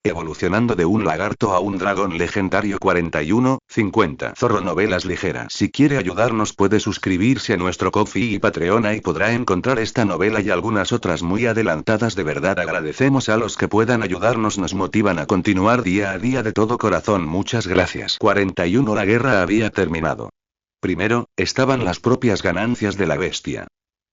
Evolucionando de un lagarto a un dragón legendario 41-50. Zorro Novelas Ligeras. Si quiere ayudarnos puede suscribirse a nuestro Ko-fi y Patreon y podrá encontrar esta novela y algunas otras muy adelantadas. De verdad agradecemos a los que puedan ayudarnos, nos motivan a continuar día a día de todo corazón. Muchas gracias. 41. La guerra había terminado. Primero, estaban las propias ganancias de la bestia.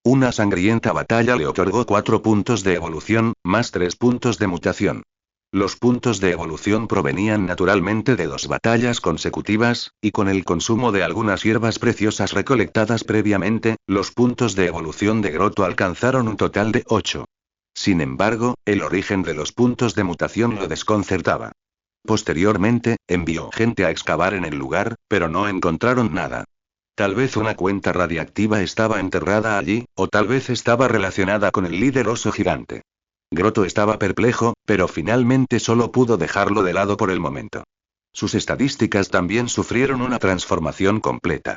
Una sangrienta batalla le otorgó 4 puntos de evolución, más 3 puntos de mutación. Los puntos de evolución provenían naturalmente de 2 batallas consecutivas, y con el consumo de algunas hierbas preciosas recolectadas previamente, los puntos de evolución de Grotto alcanzaron un total de 8. Sin embargo, el origen de los puntos de mutación lo desconcertaba. Posteriormente, envió gente a excavar en el lugar, pero no encontraron nada. Tal vez una cuenta radiactiva estaba enterrada allí, o tal vez estaba relacionada con el líder oso gigante. Grotto estaba perplejo, pero finalmente solo pudo dejarlo de lado por el momento. Sus estadísticas también sufrieron una transformación completa.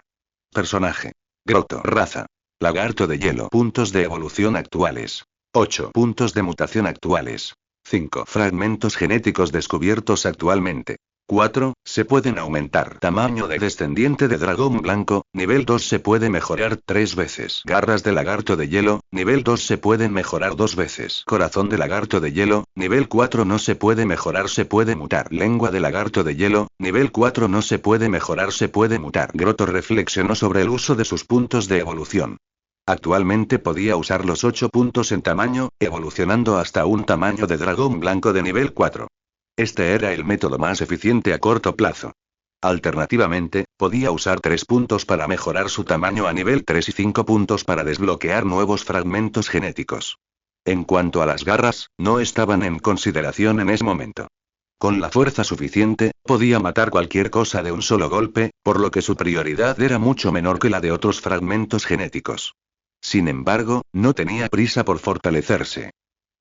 Personaje: Grotto. Raza: lagarto de hielo. Puntos de evolución actuales: 8. Puntos de mutación actuales: 5. Fragmentos genéticos descubiertos actualmente: 4, se pueden aumentar. Tamaño de descendiente de dragón blanco, nivel 2 se puede mejorar 3 veces. Garras de lagarto de hielo, nivel 2 se pueden mejorar 2 veces. Corazón de lagarto de hielo, nivel 4 no se puede mejorar, se puede mutar. Lengua de lagarto de hielo, nivel 4 no se puede mejorar, se puede mutar. Grotto reflexionó sobre el uso de sus puntos de evolución. Actualmente podía usar los 8 puntos en tamaño, evolucionando hasta un tamaño de dragón blanco de nivel 4. Este era el método más eficiente a corto plazo. Alternativamente, podía usar 3 puntos para mejorar su tamaño a nivel 3 y 5 puntos para desbloquear nuevos fragmentos genéticos. En cuanto a las garras, no estaban en consideración en ese momento. Con la fuerza suficiente, podía matar cualquier cosa de un solo golpe, por lo que su prioridad era mucho menor que la de otros fragmentos genéticos. Sin embargo, no tenía prisa por fortalecerse.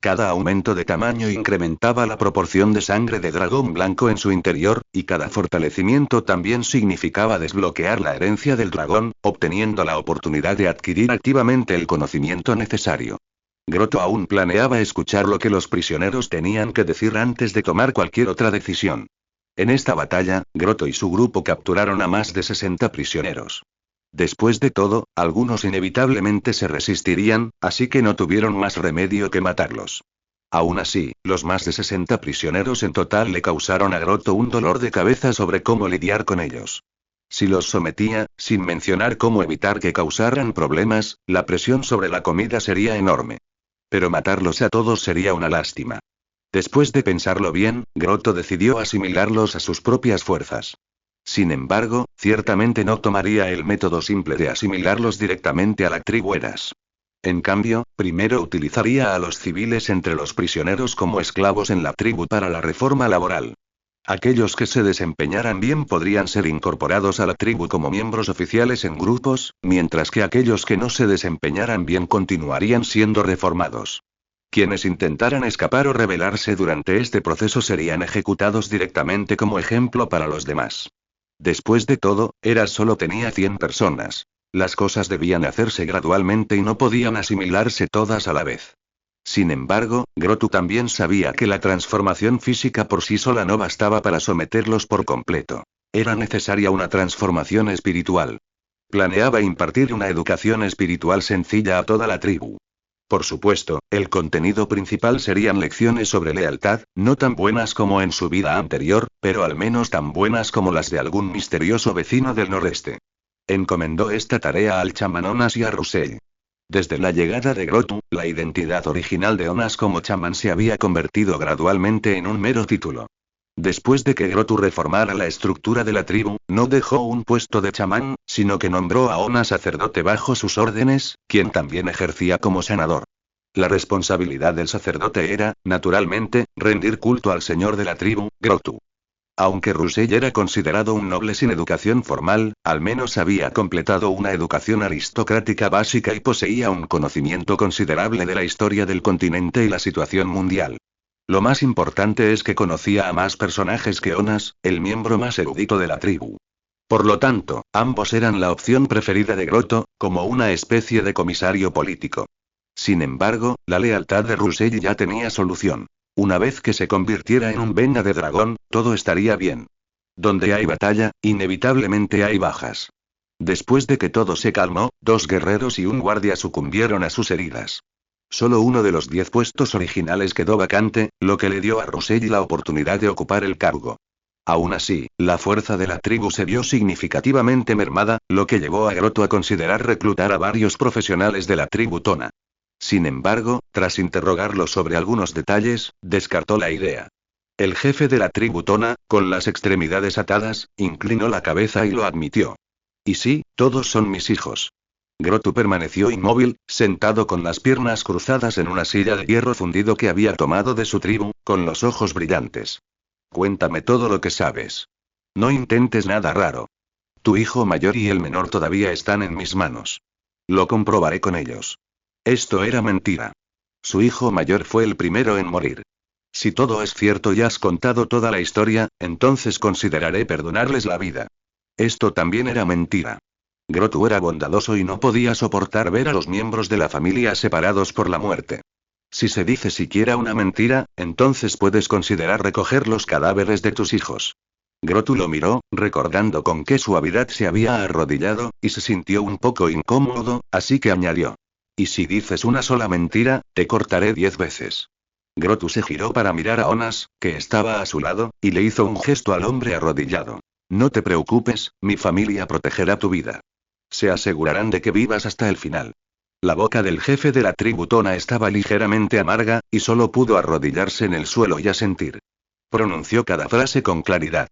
Cada aumento de tamaño incrementaba la proporción de sangre de dragón blanco en su interior, y cada fortalecimiento también significaba desbloquear la herencia del dragón, obteniendo la oportunidad de adquirir activamente el conocimiento necesario. Grotto aún planeaba escuchar lo que los prisioneros tenían que decir antes de tomar cualquier otra decisión. En esta batalla, Grotto y su grupo capturaron a más de 60 prisioneros. Después de todo, algunos inevitablemente se resistirían, así que no tuvieron más remedio que matarlos. Aún así, los más de 60 prisioneros en total le causaron a Grotto un dolor de cabeza sobre cómo lidiar con ellos. Si los sometía, sin mencionar cómo evitar que causaran problemas, la presión sobre la comida sería enorme. Pero matarlos a todos sería una lástima. Después de pensarlo bien, Grotto decidió asimilarlos a sus propias fuerzas. Sin embargo, ciertamente no tomaría el método simple de asimilarlos directamente a la tribu Eras. En cambio, primero utilizaría a los civiles entre los prisioneros como esclavos en la tribu para la reforma laboral. Aquellos que se desempeñaran bien podrían ser incorporados a la tribu como miembros oficiales en grupos, mientras que aquellos que no se desempeñaran bien continuarían siendo reformados. Quienes intentaran escapar o rebelarse durante este proceso serían ejecutados directamente como ejemplo para los demás. Después de todo, Eras solo tenía 100 personas. Las cosas debían hacerse gradualmente y no podían asimilarse todas a la vez. Sin embargo, Grotto también sabía que la transformación física por sí sola no bastaba para someterlos por completo. Era necesaria una transformación espiritual. Planeaba impartir una educación espiritual sencilla a toda la tribu. Por supuesto, el contenido principal serían lecciones sobre lealtad, no tan buenas como en su vida anterior, pero al menos tan buenas como las de algún misterioso vecino del noreste. Encomendó esta tarea al chamán Onas y a Russell. Desde la llegada de Grotto, la identidad original de Onas como chamán se había convertido gradualmente en un mero título. Después de que Grotto reformara la estructura de la tribu, no dejó un puesto de chamán, sino que nombró a Onas sacerdote bajo sus órdenes, quien también ejercía como sanador. La responsabilidad del sacerdote era, naturalmente, rendir culto al señor de la tribu, Grotto. Aunque Russell era considerado un noble sin educación formal, al menos había completado una educación aristocrática básica y poseía un conocimiento considerable de la historia del continente y la situación mundial. Lo más importante es que conocía a más personajes que Onas, el miembro más erudito de la tribu. Por lo tanto, ambos eran la opción preferida de Grotto, como una especie de comisario político. Sin embargo, la lealtad de Russell ya tenía solución. Una vez que se convirtiera en un venda de dragón, todo estaría bien. Donde hay batalla, inevitablemente hay bajas. Después de que todo se calmó, 2 guerreros y un guardia sucumbieron a sus heridas. Solo uno de los 10 puestos originales quedó vacante, lo que le dio a Russell la oportunidad de ocupar el cargo. Aún así, la fuerza de la tribu se vio significativamente mermada, lo que llevó a Grotto a considerar reclutar a varios profesionales de la tribu Tona. Sin embargo, tras interrogarlo sobre algunos detalles, descartó la idea. El jefe de la tribu Tona, con las extremidades atadas, inclinó la cabeza y lo admitió. Y sí, todos son mis hijos. Grotto permaneció inmóvil, sentado con las piernas cruzadas en una silla de hierro fundido que había tomado de su tribu, con los ojos brillantes. Cuéntame todo lo que sabes. No intentes nada raro. Tu hijo mayor y el menor todavía están en mis manos. Lo comprobaré con ellos. Esto era mentira. Su hijo mayor fue el primero en morir. Si todo es cierto y has contado toda la historia, entonces consideraré perdonarles la vida. Esto también era mentira. Grotto era bondadoso y no podía soportar ver a los miembros de la familia separados por la muerte. Si se dice siquiera una mentira, entonces puedes considerar recoger los cadáveres de tus hijos. Grotto lo miró, recordando con qué suavidad se había arrodillado, y se sintió un poco incómodo, así que añadió. Y si dices una sola mentira, te cortaré 10 veces. Grotto se giró para mirar a Onas, que estaba a su lado, y le hizo un gesto al hombre arrodillado. No te preocupes, mi familia protegerá tu vida. Se asegurarán de que vivas hasta el final. La boca del jefe de la tribu Tona estaba ligeramente amarga, y solo pudo arrodillarse en el suelo y asentir. Pronunció cada frase con claridad.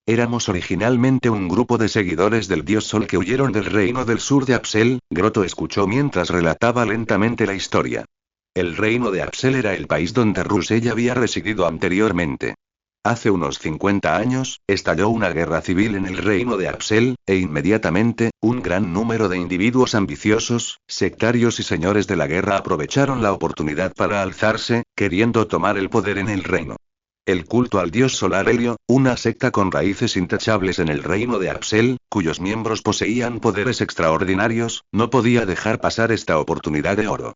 Éramos originalmente un grupo de seguidores del dios Sol que huyeron del reino del sur de Apsel, Grotto escuchó mientras relataba lentamente la historia. El reino de Apsel era el país donde Russell había residido anteriormente. Hace unos 50 años, estalló una guerra civil en el reino de Apsel, e inmediatamente, un gran número de individuos ambiciosos, sectarios y señores de la guerra aprovecharon la oportunidad para alzarse, queriendo tomar el poder en el reino. El culto al dios solar Helio, una secta con raíces intachables en el reino de Apsel, cuyos miembros poseían poderes extraordinarios, no podía dejar pasar esta oportunidad de oro.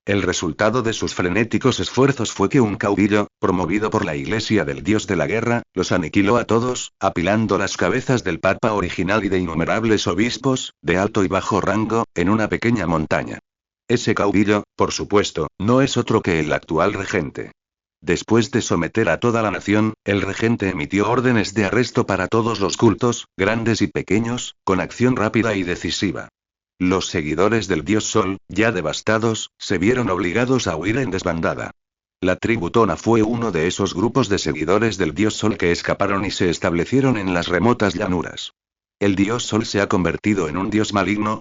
El resultado de sus frenéticos esfuerzos fue que un caudillo, promovido por la iglesia del dios de la guerra, los aniquiló a todos, apilando las cabezas del papa original y de innumerables obispos, de alto y bajo rango, en una pequeña montaña. Ese caudillo, por supuesto, no es otro que el actual regente. Después de someter a toda la nación, el regente emitió órdenes de arresto para todos los cultos, grandes y pequeños, con acción rápida y decisiva. Los seguidores del dios Sol, ya devastados, se vieron obligados a huir en desbandada. La tribu Tona fue uno de esos grupos de seguidores del dios Sol que escaparon y se establecieron en las remotas llanuras. ¿El dios Sol se ha convertido en un dios maligno?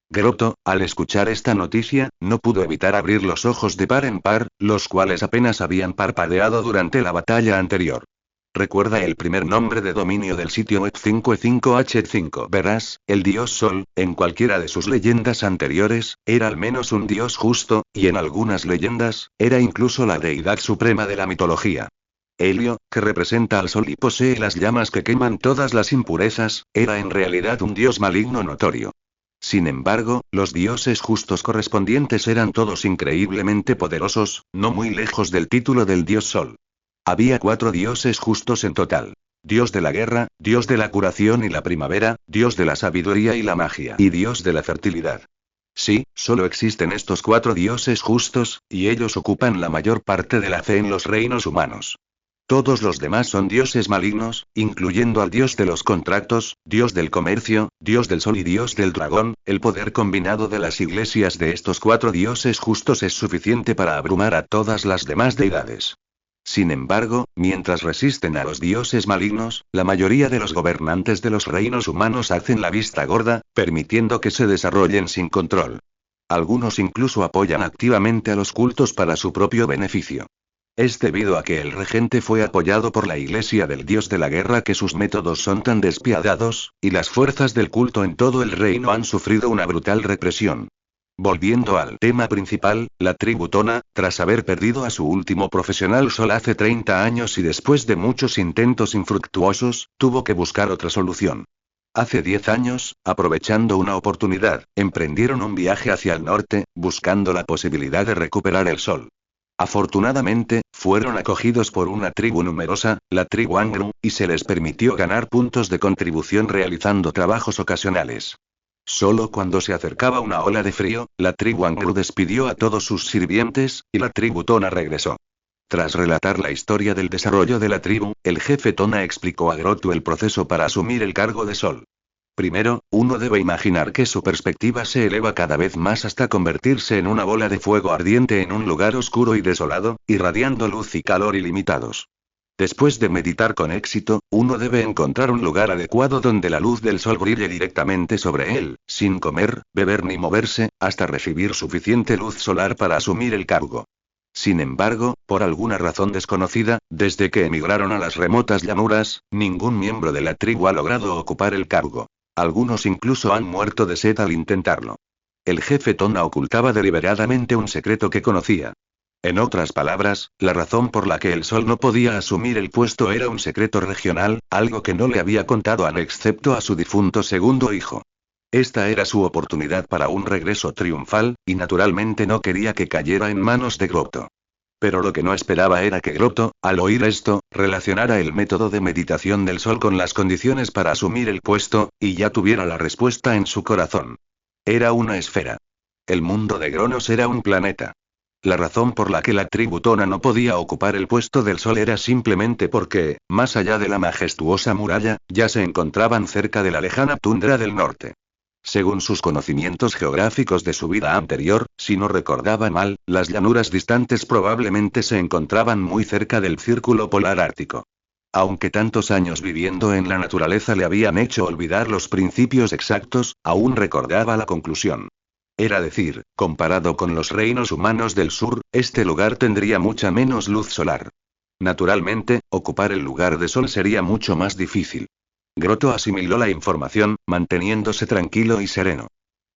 Grotto, al escuchar esta noticia, no pudo evitar abrir los ojos de par en par, los cuales apenas habían parpadeado durante la batalla anterior. Recuerda el primer nombre de dominio del sitio web 55H5. Verás, el dios Sol, en cualquiera de sus leyendas anteriores, era al menos un dios justo, y en algunas leyendas, era incluso la deidad suprema de la mitología. Helio, que representa al Sol y posee las llamas que queman todas las impurezas, era en realidad un dios maligno notorio. Sin embargo, los dioses justos correspondientes eran todos increíblemente poderosos, no muy lejos del título del dios Sol. Había 4 dioses justos en total. Dios de la guerra, Dios de la curación y la primavera, Dios de la sabiduría y la magia, y Dios de la fertilidad. Sí, solo existen estos 4 dioses justos, y ellos ocupan la mayor parte de la fe en los reinos humanos. Todos los demás son dioses malignos, incluyendo al dios de los contratos, dios del comercio, dios del sol y dios del dragón. El poder combinado de las iglesias de estos 4 dioses justos es suficiente para abrumar a todas las demás deidades. Sin embargo, mientras resisten a los dioses malignos, la mayoría de los gobernantes de los reinos humanos hacen la vista gorda, permitiendo que se desarrollen sin control. Algunos incluso apoyan activamente a los cultos para su propio beneficio. Es debido a que el regente fue apoyado por la iglesia del dios de la guerra que sus métodos son tan despiadados, y las fuerzas del culto en todo el reino han sufrido una brutal represión. Volviendo al tema principal, la tribu Tona, tras haber perdido a su último profesional Sol hace 30 años y después de muchos intentos infructuosos, tuvo que buscar otra solución. Hace 10 años, aprovechando una oportunidad, emprendieron un viaje hacia el norte, buscando la posibilidad de recuperar el Sol. Afortunadamente, fueron acogidos por una tribu numerosa, la tribu Angru, y se les permitió ganar puntos de contribución realizando trabajos ocasionales. Solo cuando se acercaba una ola de frío, la tribu Angru despidió a todos sus sirvientes, y la tribu Tona regresó. Tras relatar la historia del desarrollo de la tribu, el jefe Tona explicó a Grotu el proceso para asumir el cargo de Sol. Primero, uno debe imaginar que su perspectiva se eleva cada vez más hasta convertirse en una bola de fuego ardiente en un lugar oscuro y desolado, irradiando luz y calor ilimitados. Después de meditar con éxito, uno debe encontrar un lugar adecuado donde la luz del sol brille directamente sobre él, sin comer, beber ni moverse, hasta recibir suficiente luz solar para asumir el cargo. Sin embargo, por alguna razón desconocida, desde que emigraron a las remotas llanuras, ningún miembro de la tribu ha logrado ocupar el cargo. Algunos incluso han muerto de sed al intentarlo. El jefe Tona ocultaba deliberadamente un secreto que conocía. En otras palabras, la razón por la que el sol no podía asumir el puesto era un secreto regional, algo que no le había contado a nadie excepto a su difunto segundo hijo. Esta era su oportunidad para un regreso triunfal, y naturalmente no quería que cayera en manos de Grotto. Pero lo que no esperaba era que Grotto, al oír esto, relacionara el método de meditación del sol con las condiciones para asumir el puesto, y ya tuviera la respuesta en su corazón. Era una esfera. El mundo de Cronos era un planeta. La razón por la que la tribu Tona no podía ocupar el puesto del sol era simplemente porque, más allá de la majestuosa muralla, ya se encontraban cerca de la lejana tundra del norte. Según sus conocimientos geográficos de su vida anterior, si no recordaba mal, las llanuras distantes probablemente se encontraban muy cerca del círculo polar ártico. Aunque tantos años viviendo en la naturaleza le habían hecho olvidar los principios exactos, aún recordaba la conclusión. Era decir, comparado con los reinos humanos del sur, este lugar tendría mucha menos luz solar. Naturalmente, ocupar el lugar de sol sería mucho más difícil. Grotto asimiló la información, manteniéndose tranquilo y sereno.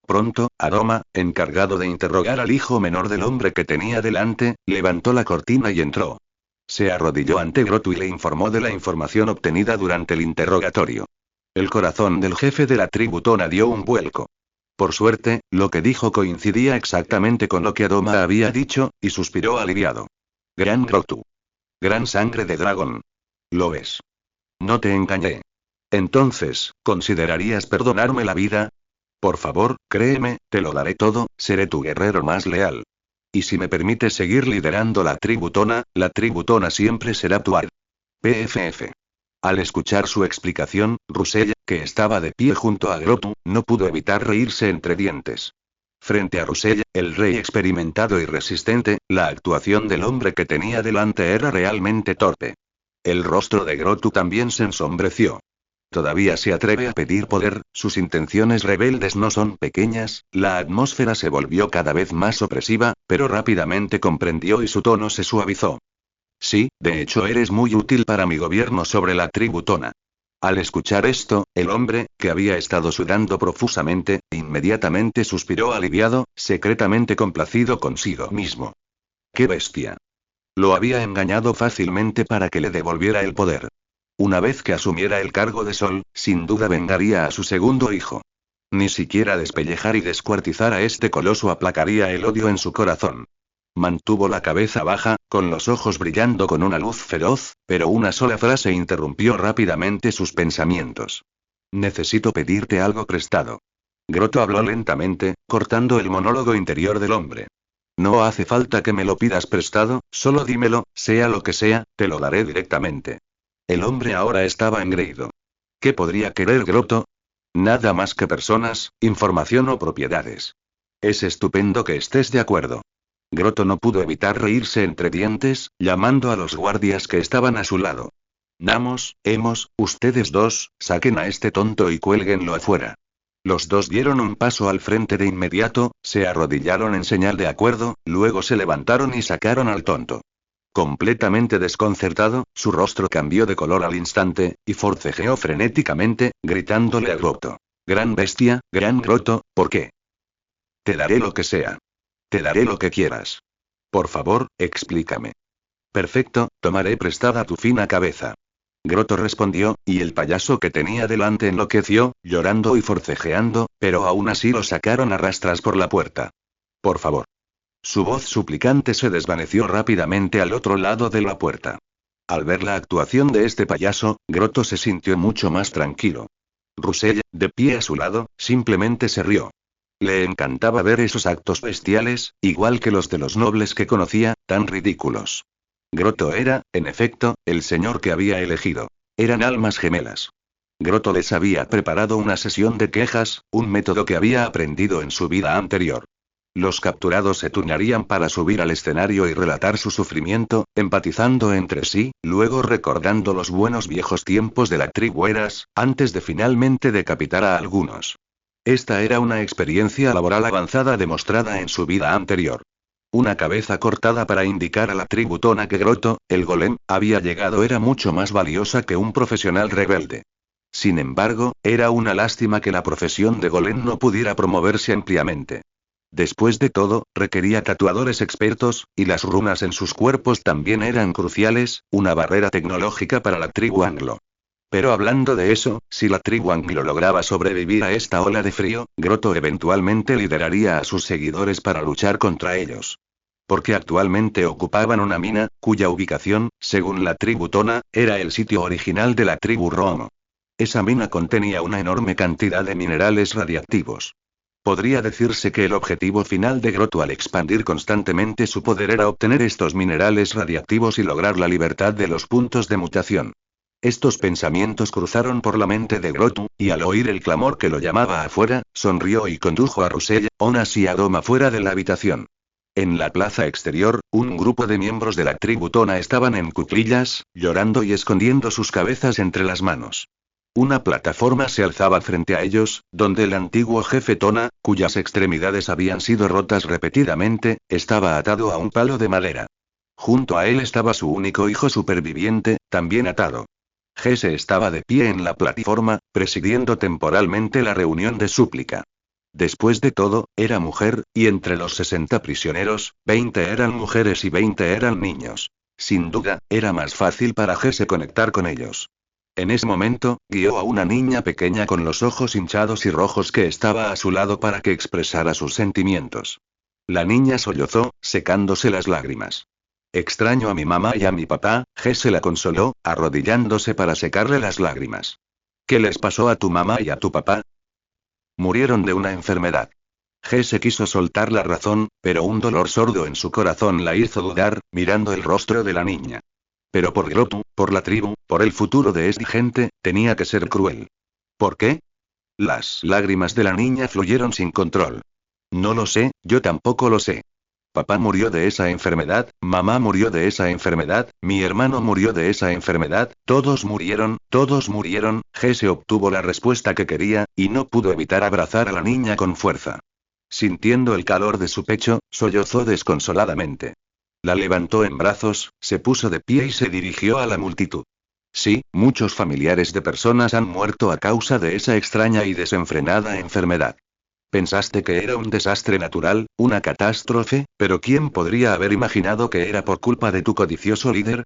Pronto, Aroma, encargado de interrogar al hijo menor del hombre que tenía delante, levantó la cortina y entró. Se arrodilló ante Grotto y le informó de la información obtenida durante el interrogatorio. El corazón del jefe de la tribu Tona dio un vuelco. Por suerte, lo que dijo coincidía exactamente con lo que Aroma había dicho, y suspiró aliviado. Gran Grotto. Gran sangre de dragón. Lo es. No te engañé. Entonces, ¿considerarías perdonarme la vida? Por favor, créeme, te lo daré todo, seré tu guerrero más leal. Y si me permites seguir liderando la tribu Tona siempre será tu PFF. Al escuchar su explicación, Rusella, que estaba de pie junto a Grotto, no pudo evitar reírse entre dientes. Frente a Rusella, el rey experimentado y resistente, la actuación del hombre que tenía delante era realmente torpe. El rostro de Grotto también se ensombreció. Todavía se atreve a pedir poder, sus intenciones rebeldes no son pequeñas, la atmósfera se volvió cada vez más opresiva, pero rápidamente comprendió y su tono se suavizó. Sí, de hecho eres muy útil para mi gobierno sobre la tribu Tona. Al escuchar esto, el hombre, que había estado sudando profusamente, inmediatamente suspiró aliviado, secretamente complacido consigo mismo. ¡Qué bestia! Lo había engañado fácilmente para que le devolviera el poder. Una vez que asumiera el cargo de Sol, sin duda vengaría a su segundo hijo. Ni siquiera despellejar y descuartizar a este coloso aplacaría el odio en su corazón. Mantuvo la cabeza baja, con los ojos brillando con una luz feroz, pero una sola frase interrumpió rápidamente sus pensamientos. Necesito pedirte algo prestado. Grotto habló lentamente, cortando el monólogo interior del hombre. No hace falta que me lo pidas prestado, solo dímelo, sea lo que sea, te lo daré directamente. El hombre ahora estaba engreído. ¿Qué podría querer Grotto? Nada más que personas, información o propiedades. Es estupendo que estés de acuerdo. Grotto no pudo evitar reírse entre dientes, llamando a los guardias que estaban a su lado. Namos, ustedes dos, saquen a este tonto y cuélguenlo afuera. Los dos dieron un paso al frente de inmediato, se arrodillaron en señal de acuerdo, luego se levantaron y sacaron al tonto. Completamente desconcertado, su rostro cambió de color al instante, y forcejeó frenéticamente, gritándole a Grotto. Gran bestia, gran Grotto, ¿por qué? Te daré lo que sea. Te daré lo que quieras. Por favor, explícame. Perfecto, tomaré prestada tu fina cabeza. Grotto respondió, y el payaso que tenía delante enloqueció, llorando y forcejeando, pero aún así lo sacaron a rastras por la puerta. Por favor. Su voz suplicante se desvaneció rápidamente al otro lado de la puerta. Al ver la actuación de este payaso, Grotto se sintió mucho más tranquilo. Russell, de pie a su lado, simplemente se rió. Le encantaba ver esos actos bestiales, igual que los de los nobles que conocía, tan ridículos. Grotto era, en efecto, el señor que había elegido. Eran almas gemelas. Grotto les había preparado una sesión de quejas, un método que había aprendido en su vida anterior. Los capturados se turnarían para subir al escenario y relatar su sufrimiento, empatizando entre sí, luego recordando los buenos viejos tiempos de la tribu Eras, antes de finalmente decapitar a algunos. Esta era una experiencia laboral avanzada demostrada en su vida anterior. Una cabeza cortada para indicar a la tribu Tona que Grotto, el golem, había llegado era mucho más valiosa que un profesional rebelde. Sin embargo, era una lástima que la profesión de golem no pudiera promoverse ampliamente. Después de todo, requería tatuadores expertos, y las runas en sus cuerpos también eran cruciales, una barrera tecnológica para la tribu anglo. Pero hablando de eso, si la tribu anglo lograba sobrevivir a esta ola de frío, Grotto eventualmente lideraría a sus seguidores para luchar contra ellos. Porque actualmente ocupaban una mina, cuya ubicación, según la tribu Tona, era el sitio original de la tribu Romo. Esa mina contenía una enorme cantidad de minerales radiactivos. Podría decirse que el objetivo final de Grotto al expandir constantemente su poder era obtener estos minerales radiactivos y lograr la libertad de los puntos de mutación. Estos pensamientos cruzaron por la mente de Grotto, y al oír el clamor que lo llamaba afuera, sonrió y condujo a Russell, Onas y a Doma fuera de la habitación. En la plaza exterior, un grupo de miembros de la tribu Tona estaban en cuclillas, llorando y escondiendo sus cabezas entre las manos. Una plataforma se alzaba frente a ellos, donde el antiguo jefe Tona, cuyas extremidades habían sido rotas repetidamente, estaba atado a un palo de madera. Junto a él estaba su único hijo superviviente, también atado. Jesse estaba de pie en la plataforma, presidiendo temporalmente la reunión de súplica. Después de todo, era mujer, y entre los 60 prisioneros, 20 eran mujeres y 20 eran niños. Sin duda, era más fácil para Jesse conectar con ellos. En ese momento, guió a una niña pequeña con los ojos hinchados y rojos que estaba a su lado para que expresara sus sentimientos. La niña sollozó, secándose las lágrimas. Extraño a mi mamá y a mi papá, Jesse la consoló, arrodillándose para secarle las lágrimas. ¿Qué les pasó a tu mamá y a tu papá? Murieron de una enfermedad. Jesse quiso soltar la razón, pero un dolor sordo en su corazón la hizo dudar, mirando el rostro de la niña. Pero por Grotto, por la tribu, por el futuro de esta gente, tenía que ser cruel. ¿Por qué? Las lágrimas de la niña fluyeron sin control. No lo sé, yo tampoco lo sé. Papá murió de esa enfermedad, mamá murió de esa enfermedad, mi hermano murió de esa enfermedad, todos murieron, Jesse obtuvo la respuesta que quería, y no pudo evitar abrazar a la niña con fuerza. Sintiendo el calor de su pecho, sollozó desconsoladamente. La levantó en brazos, se puso de pie y se dirigió a la multitud. Sí, muchos familiares de personas han muerto a causa de esa extraña y desenfrenada enfermedad. Pensaste que era un desastre natural, una catástrofe, pero ¿quién podría haber imaginado que era por culpa de tu codicioso líder?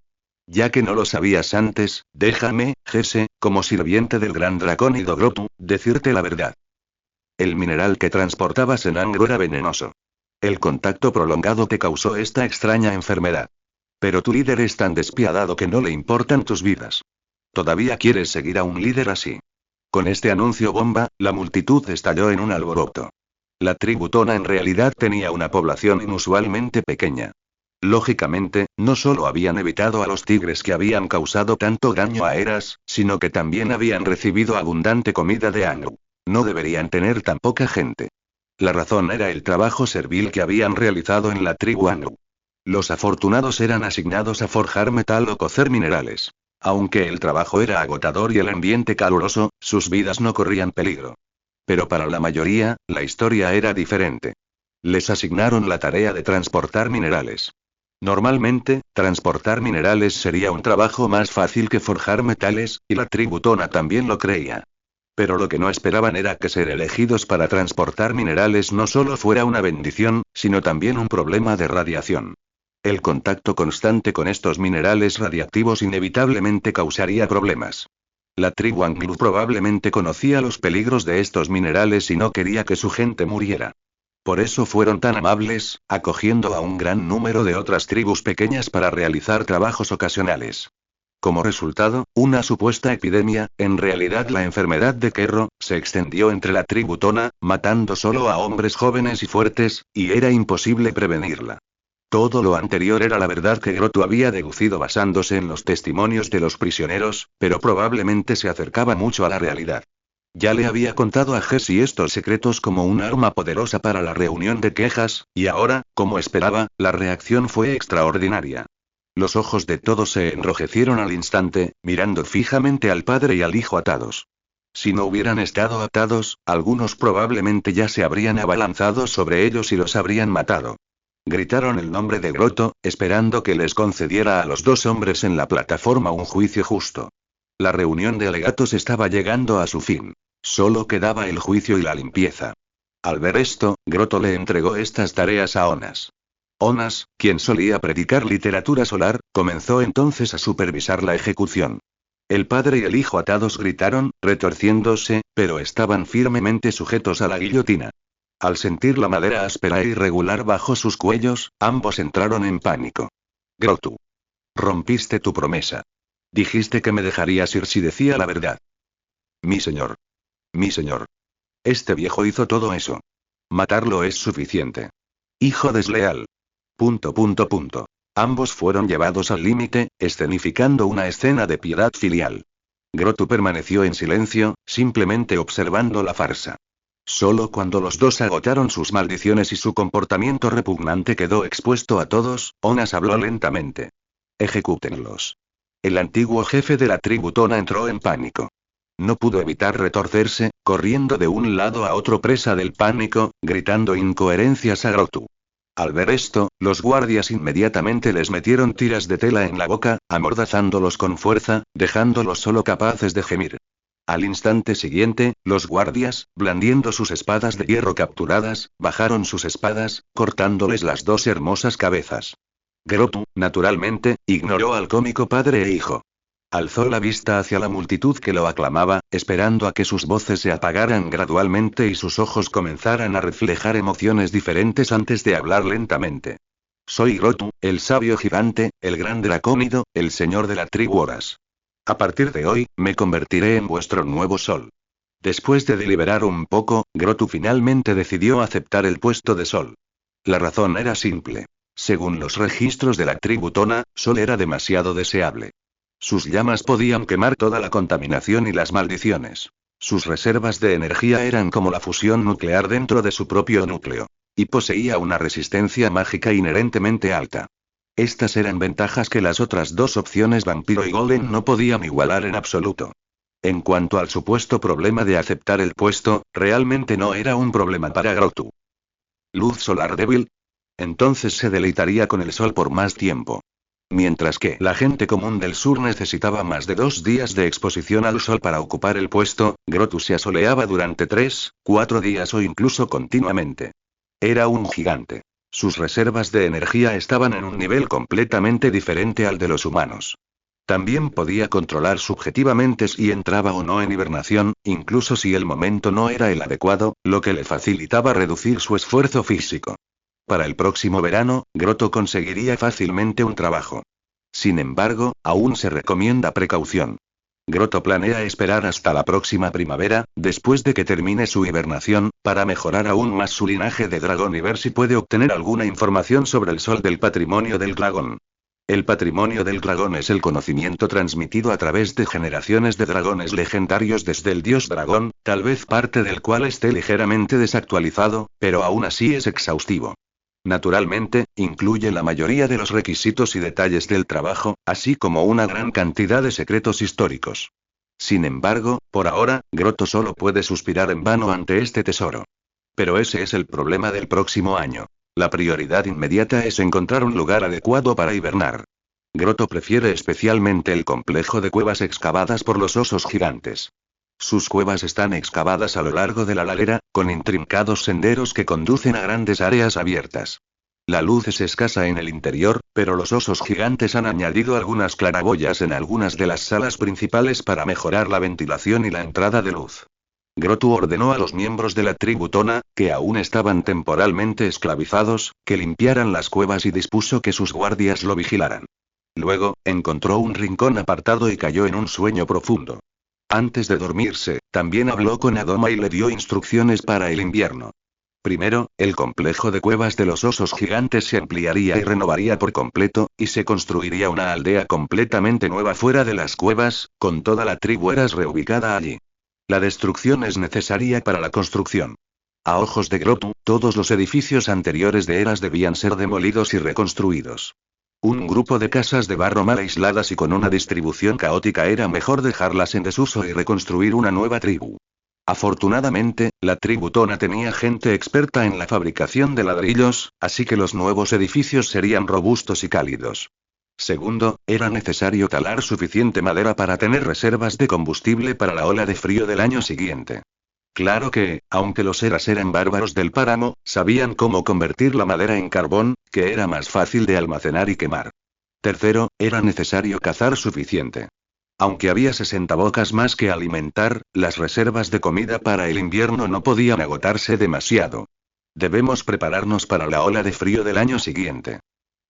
Ya que no lo sabías antes, déjame, Jesse, como sirviente del gran dragón y de Grotto, decirte la verdad. El mineral que transportabas en Angro era venenoso. El contacto prolongado te causó esta extraña enfermedad. Pero tu líder es tan despiadado que no le importan tus vidas. ¿Todavía quieres seguir a un líder así? Con este anuncio bomba, la multitud estalló en un alboroto. La tribu Tona en realidad tenía una población inusualmente pequeña. Lógicamente, no solo habían evitado a los tigres que habían causado tanto daño a Eras, sino que también habían recibido abundante comida de Angro. No deberían tener tan poca gente. La razón era el trabajo servil que habían realizado en la tribu Anglo. Los afortunados eran asignados a forjar metal o cocer minerales. Aunque el trabajo era agotador y el ambiente caluroso, sus vidas no corrían peligro. Pero para la mayoría, la historia era diferente. Les asignaron la tarea de transportar minerales. Normalmente, transportar minerales sería un trabajo más fácil que forjar metales, y la tribu Tona también lo creía. Pero lo que no esperaban era que ser elegidos para transportar minerales no solo fuera una bendición, sino también un problema de radiación. El contacto constante con estos minerales radiactivos inevitablemente causaría problemas. La tribu Anglo probablemente conocía los peligros de estos minerales y no quería que su gente muriera. Por eso fueron tan amables, acogiendo a un gran número de otras tribus pequeñas para realizar trabajos ocasionales. Como resultado, una supuesta epidemia, en realidad la enfermedad de Kerro, se extendió entre la tribu Tona, matando solo a hombres jóvenes y fuertes, y era imposible prevenirla. Todo lo anterior era la verdad que Grotto había deducido basándose en los testimonios de los prisioneros, pero probablemente se acercaba mucho a la realidad. Ya le había contado a Jesse estos secretos como un arma poderosa para la reunión de quejas, y ahora, como esperaba, la reacción fue extraordinaria. Los ojos de todos se enrojecieron al instante, mirando fijamente al padre y al hijo atados. Si no hubieran estado atados, algunos probablemente ya se habrían abalanzado sobre ellos y los habrían matado. Gritaron el nombre de Grotto, esperando que les concediera a los dos hombres en la plataforma un juicio justo. La reunión de alegatos estaba llegando a su fin. Solo quedaba el juicio y la limpieza. Al ver esto, Grotto le entregó estas tareas a Onas. Onas, quien solía predicar literatura solar, comenzó entonces a supervisar la ejecución. El padre y el hijo atados gritaron, retorciéndose, pero estaban firmemente sujetos a la guillotina. Al sentir la madera áspera e irregular bajo sus cuellos, ambos entraron en pánico. Grotto. Rompiste tu promesa. Dijiste que me dejarías ir si decía la verdad. Mi señor. Mi señor. Este viejo hizo todo eso. Matarlo es suficiente. Hijo desleal. ... Ambos fueron llevados al límite, escenificando una escena de piedad filial. Grotto permaneció en silencio, simplemente observando la farsa. Solo cuando los dos agotaron sus maldiciones y su comportamiento repugnante quedó expuesto a todos, Onas habló lentamente. Ejecútenlos. El antiguo jefe de la tribu Tona entró en pánico. No pudo evitar retorcerse, corriendo de un lado a otro presa del pánico, gritando incoherencias a Grotto. Al ver esto, los guardias inmediatamente les metieron tiras de tela en la boca, amordazándolos con fuerza, dejándolos solo capaces de gemir. Al instante siguiente, los guardias, blandiendo sus espadas de hierro capturadas, bajaron sus espadas, cortándoles las dos hermosas cabezas. Grotto, naturalmente, ignoró al cómico padre e hijo. Alzó la vista hacia la multitud que lo aclamaba, esperando a que sus voces se apagaran gradualmente y sus ojos comenzaran a reflejar emociones diferentes antes de hablar lentamente. Soy Grotto, el sabio gigante, el gran dracónido, el señor de la tribu Horas. A partir de hoy, me convertiré en vuestro nuevo sol. Después de deliberar un poco, Grotto finalmente decidió aceptar el puesto de sol. La razón era simple. Según los registros de la tribu Tona, Sol era demasiado deseable. Sus llamas podían quemar toda la contaminación y las maldiciones. Sus reservas de energía eran como la fusión nuclear dentro de su propio núcleo. Y poseía una resistencia mágica inherentemente alta. Estas eran ventajas que las otras dos opciones Vampiro y Golem no podían igualar en absoluto. En cuanto al supuesto problema de aceptar el puesto, realmente no era un problema para Grotto. ¿Luz solar débil? Entonces se deleitaría con el sol por más tiempo. Mientras que la gente común del sur necesitaba más de 2 días de exposición al sol para ocupar el puesto, Grotto se asoleaba durante 3, 4 días o incluso continuamente. Era un gigante. Sus reservas de energía estaban en un nivel completamente diferente al de los humanos. También podía controlar subjetivamente si entraba o no en hibernación, incluso si el momento no era el adecuado, lo que le facilitaba reducir su esfuerzo físico. Para el próximo verano, Grotto conseguiría fácilmente un trabajo. Sin embargo, aún se recomienda precaución. Grotto planea esperar hasta la próxima primavera, después de que termine su hibernación, para mejorar aún más su linaje de dragón y ver si puede obtener alguna información sobre el sol del patrimonio del dragón. El patrimonio del dragón es el conocimiento transmitido a través de generaciones de dragones legendarios desde el dios dragón, tal vez parte del cual esté ligeramente desactualizado, pero aún así es exhaustivo. Naturalmente, incluye la mayoría de los requisitos y detalles del trabajo, así como una gran cantidad de secretos históricos. Sin embargo, por ahora, Grotto solo puede suspirar en vano ante este tesoro. Pero ese es el problema del próximo año. La prioridad inmediata es encontrar un lugar adecuado para hibernar. Grotto prefiere especialmente el complejo de cuevas excavadas por los osos gigantes. Sus cuevas están excavadas a lo largo de la ladera, con intrincados senderos que conducen a grandes áreas abiertas. La luz es escasa en el interior, pero los osos gigantes han añadido algunas claraboyas en algunas de las salas principales para mejorar la ventilación y la entrada de luz. Grotu ordenó a los miembros de la tribu Tona, que aún estaban temporalmente esclavizados, que limpiaran las cuevas y dispuso que sus guardias lo vigilaran. Luego, encontró un rincón apartado y cayó en un sueño profundo. Antes de dormirse, también habló con Adoma y le dio instrucciones para el invierno. Primero, el complejo de cuevas de los osos gigantes se ampliaría y renovaría por completo, y se construiría una aldea completamente nueva fuera de las cuevas, con toda la tribu Eras reubicada allí. La destrucción es necesaria para la construcción. A ojos de Grotu, todos los edificios anteriores de Eras debían ser demolidos y reconstruidos. Un grupo de casas de barro mal aisladas y con una distribución caótica era mejor dejarlas en desuso y reconstruir una nueva tribu. Afortunadamente, la tribu Tona tenía gente experta en la fabricación de ladrillos, así que los nuevos edificios serían robustos y cálidos. Segundo, era necesario talar suficiente madera para tener reservas de combustible para la ola de frío del año siguiente. Claro que, aunque los Eras eran bárbaros del páramo, sabían cómo convertir la madera en carbón, que era más fácil de almacenar y quemar. Tercero, era necesario cazar suficiente. Aunque había 60 bocas más que alimentar, las reservas de comida para el invierno no podían agotarse demasiado. Debemos prepararnos para la ola de frío del año siguiente.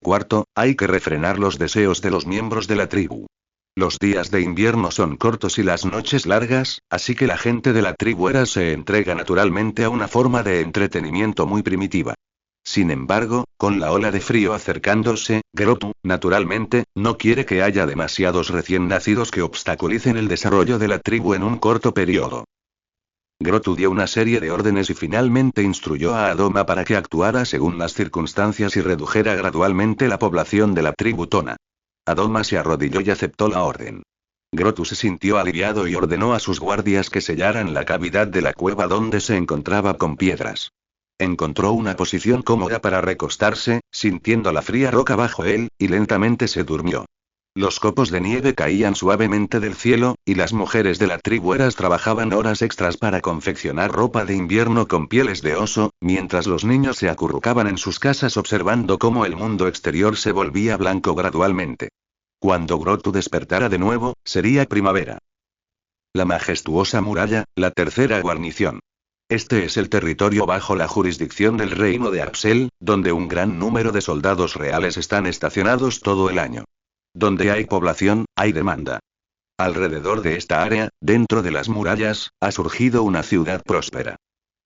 Cuarto, hay que refrenar los deseos de los miembros de la tribu. Los días de invierno son cortos y las noches largas, así que la gente de la tribu Eras se entrega naturalmente a una forma de entretenimiento muy primitiva. Sin embargo, con la ola de frío acercándose, Grotu, naturalmente, no quiere que haya demasiados recién nacidos que obstaculicen el desarrollo de la tribu en un corto periodo. Grotu dio una serie de órdenes y finalmente instruyó a Adoma para que actuara según las circunstancias y redujera gradualmente la población de la tribu Tona. Adoma se arrodilló y aceptó la orden. Grotu se sintió aliviado y ordenó a sus guardias que sellaran la cavidad de la cueva donde se encontraba con piedras. Encontró una posición cómoda para recostarse, sintiendo la fría roca bajo él, y lentamente se durmió. Los copos de nieve caían suavemente del cielo, y las mujeres de la tribu Eras trabajaban horas extras para confeccionar ropa de invierno con pieles de oso, mientras los niños se acurrucaban en sus casas observando cómo el mundo exterior se volvía blanco gradualmente. Cuando Grotu despertara de nuevo, sería primavera. La majestuosa muralla, la tercera guarnición. Este es el territorio bajo la jurisdicción del reino de Apsel, donde un gran número de soldados reales están estacionados todo el año. Donde hay población, hay demanda. Alrededor de esta área, dentro de las murallas, ha surgido una ciudad próspera.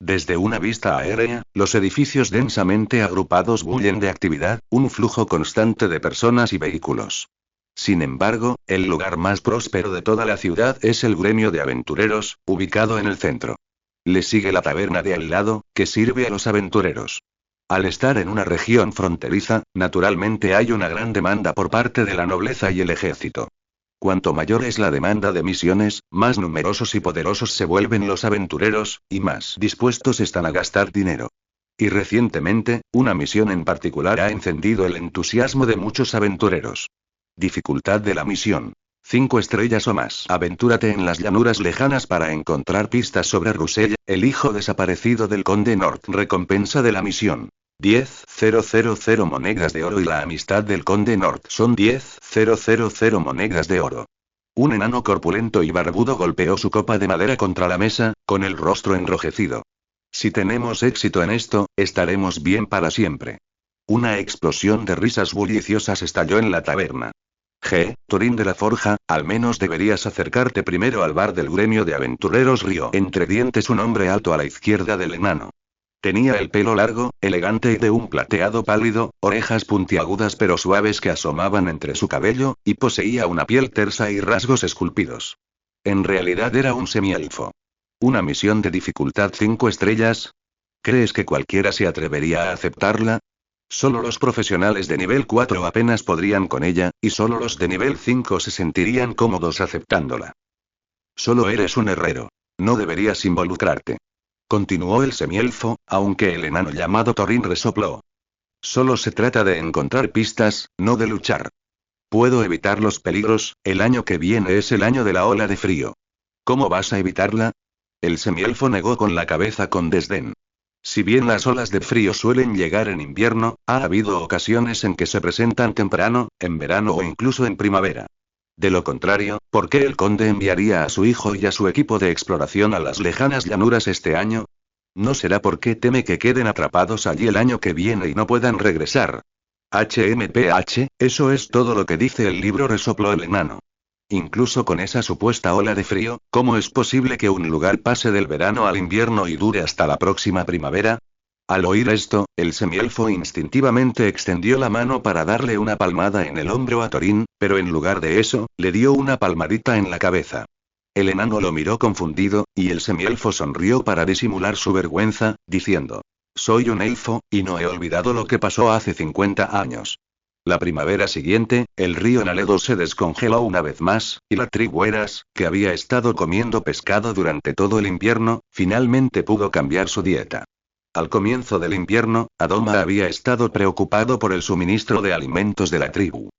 Desde una vista aérea, los edificios densamente agrupados bullen de actividad, un flujo constante de personas y vehículos. Sin embargo, el lugar más próspero de toda la ciudad es el gremio de aventureros, ubicado en el centro. Le sigue la taberna de al lado, que sirve a los aventureros. Al estar en una región fronteriza, naturalmente hay una gran demanda por parte de la nobleza y el ejército. Cuanto mayor es la demanda de misiones, más numerosos y poderosos se vuelven los aventureros, y más dispuestos están a gastar dinero. Y recientemente, una misión en particular ha encendido el entusiasmo de muchos aventureros. Dificultad de la misión: 5 estrellas o más. Aventúrate en las llanuras lejanas para encontrar pistas sobre Russell, el hijo desaparecido del conde North. Recompensa de la misión: 10.000 monedas de oro y la amistad del conde North son 10.000 monedas de oro. Un enano corpulento y barbudo golpeó su copa de madera contra la mesa, con el rostro enrojecido. Si tenemos éxito en esto, estaremos bien para siempre. Una explosión de risas bulliciosas estalló en la taberna. Thorin de la Forja, al menos deberías acercarte primero al bar del gremio de aventureros, rió entre dientes un hombre alto a la izquierda del enano. Tenía el pelo largo, elegante y de un plateado pálido, orejas puntiagudas pero suaves que asomaban entre su cabello, y poseía una piel tersa y rasgos esculpidos. En realidad era un semielfo. ¿Una misión de dificultad 5 estrellas? ¿Crees que cualquiera se atrevería a aceptarla? Solo los profesionales de nivel 4 apenas podrían con ella, y solo los de nivel 5 se sentirían cómodos aceptándola. Solo eres un herrero. No deberías involucrarte. Continuó el semielfo, aunque el enano llamado Thorin resopló. Solo se trata de encontrar pistas, no de luchar. Puedo evitar los peligros, el año que viene es el año de la ola de frío. ¿Cómo vas a evitarla? El semielfo negó con la cabeza con desdén. Si bien las olas de frío suelen llegar en invierno, ha habido ocasiones en que se presentan temprano, en verano o incluso en primavera. De lo contrario, ¿por qué el conde enviaría a su hijo y a su equipo de exploración a las lejanas llanuras este año? ¿No será porque teme que queden atrapados allí el año que viene y no puedan regresar? HMPH, eso es todo lo que dice el libro, resopló el enano. Incluso con esa supuesta ola de frío, ¿cómo es posible que un lugar pase del verano al invierno y dure hasta la próxima primavera? Al oír esto, el semielfo instintivamente extendió la mano para darle una palmada en el hombro a Thorin, pero en lugar de eso, le dio una palmadita en la cabeza. El enano lo miró confundido, y el semielfo sonrió para disimular su vergüenza, diciendo: soy un elfo, y no he olvidado lo que pasó hace 50 años. La primavera siguiente, el río Naledo se descongeló una vez más, y la tribu Eras, que había estado comiendo pescado durante todo el invierno, finalmente pudo cambiar su dieta. Al comienzo del invierno, Adoma había estado preocupado por el suministro de alimentos de la tribu.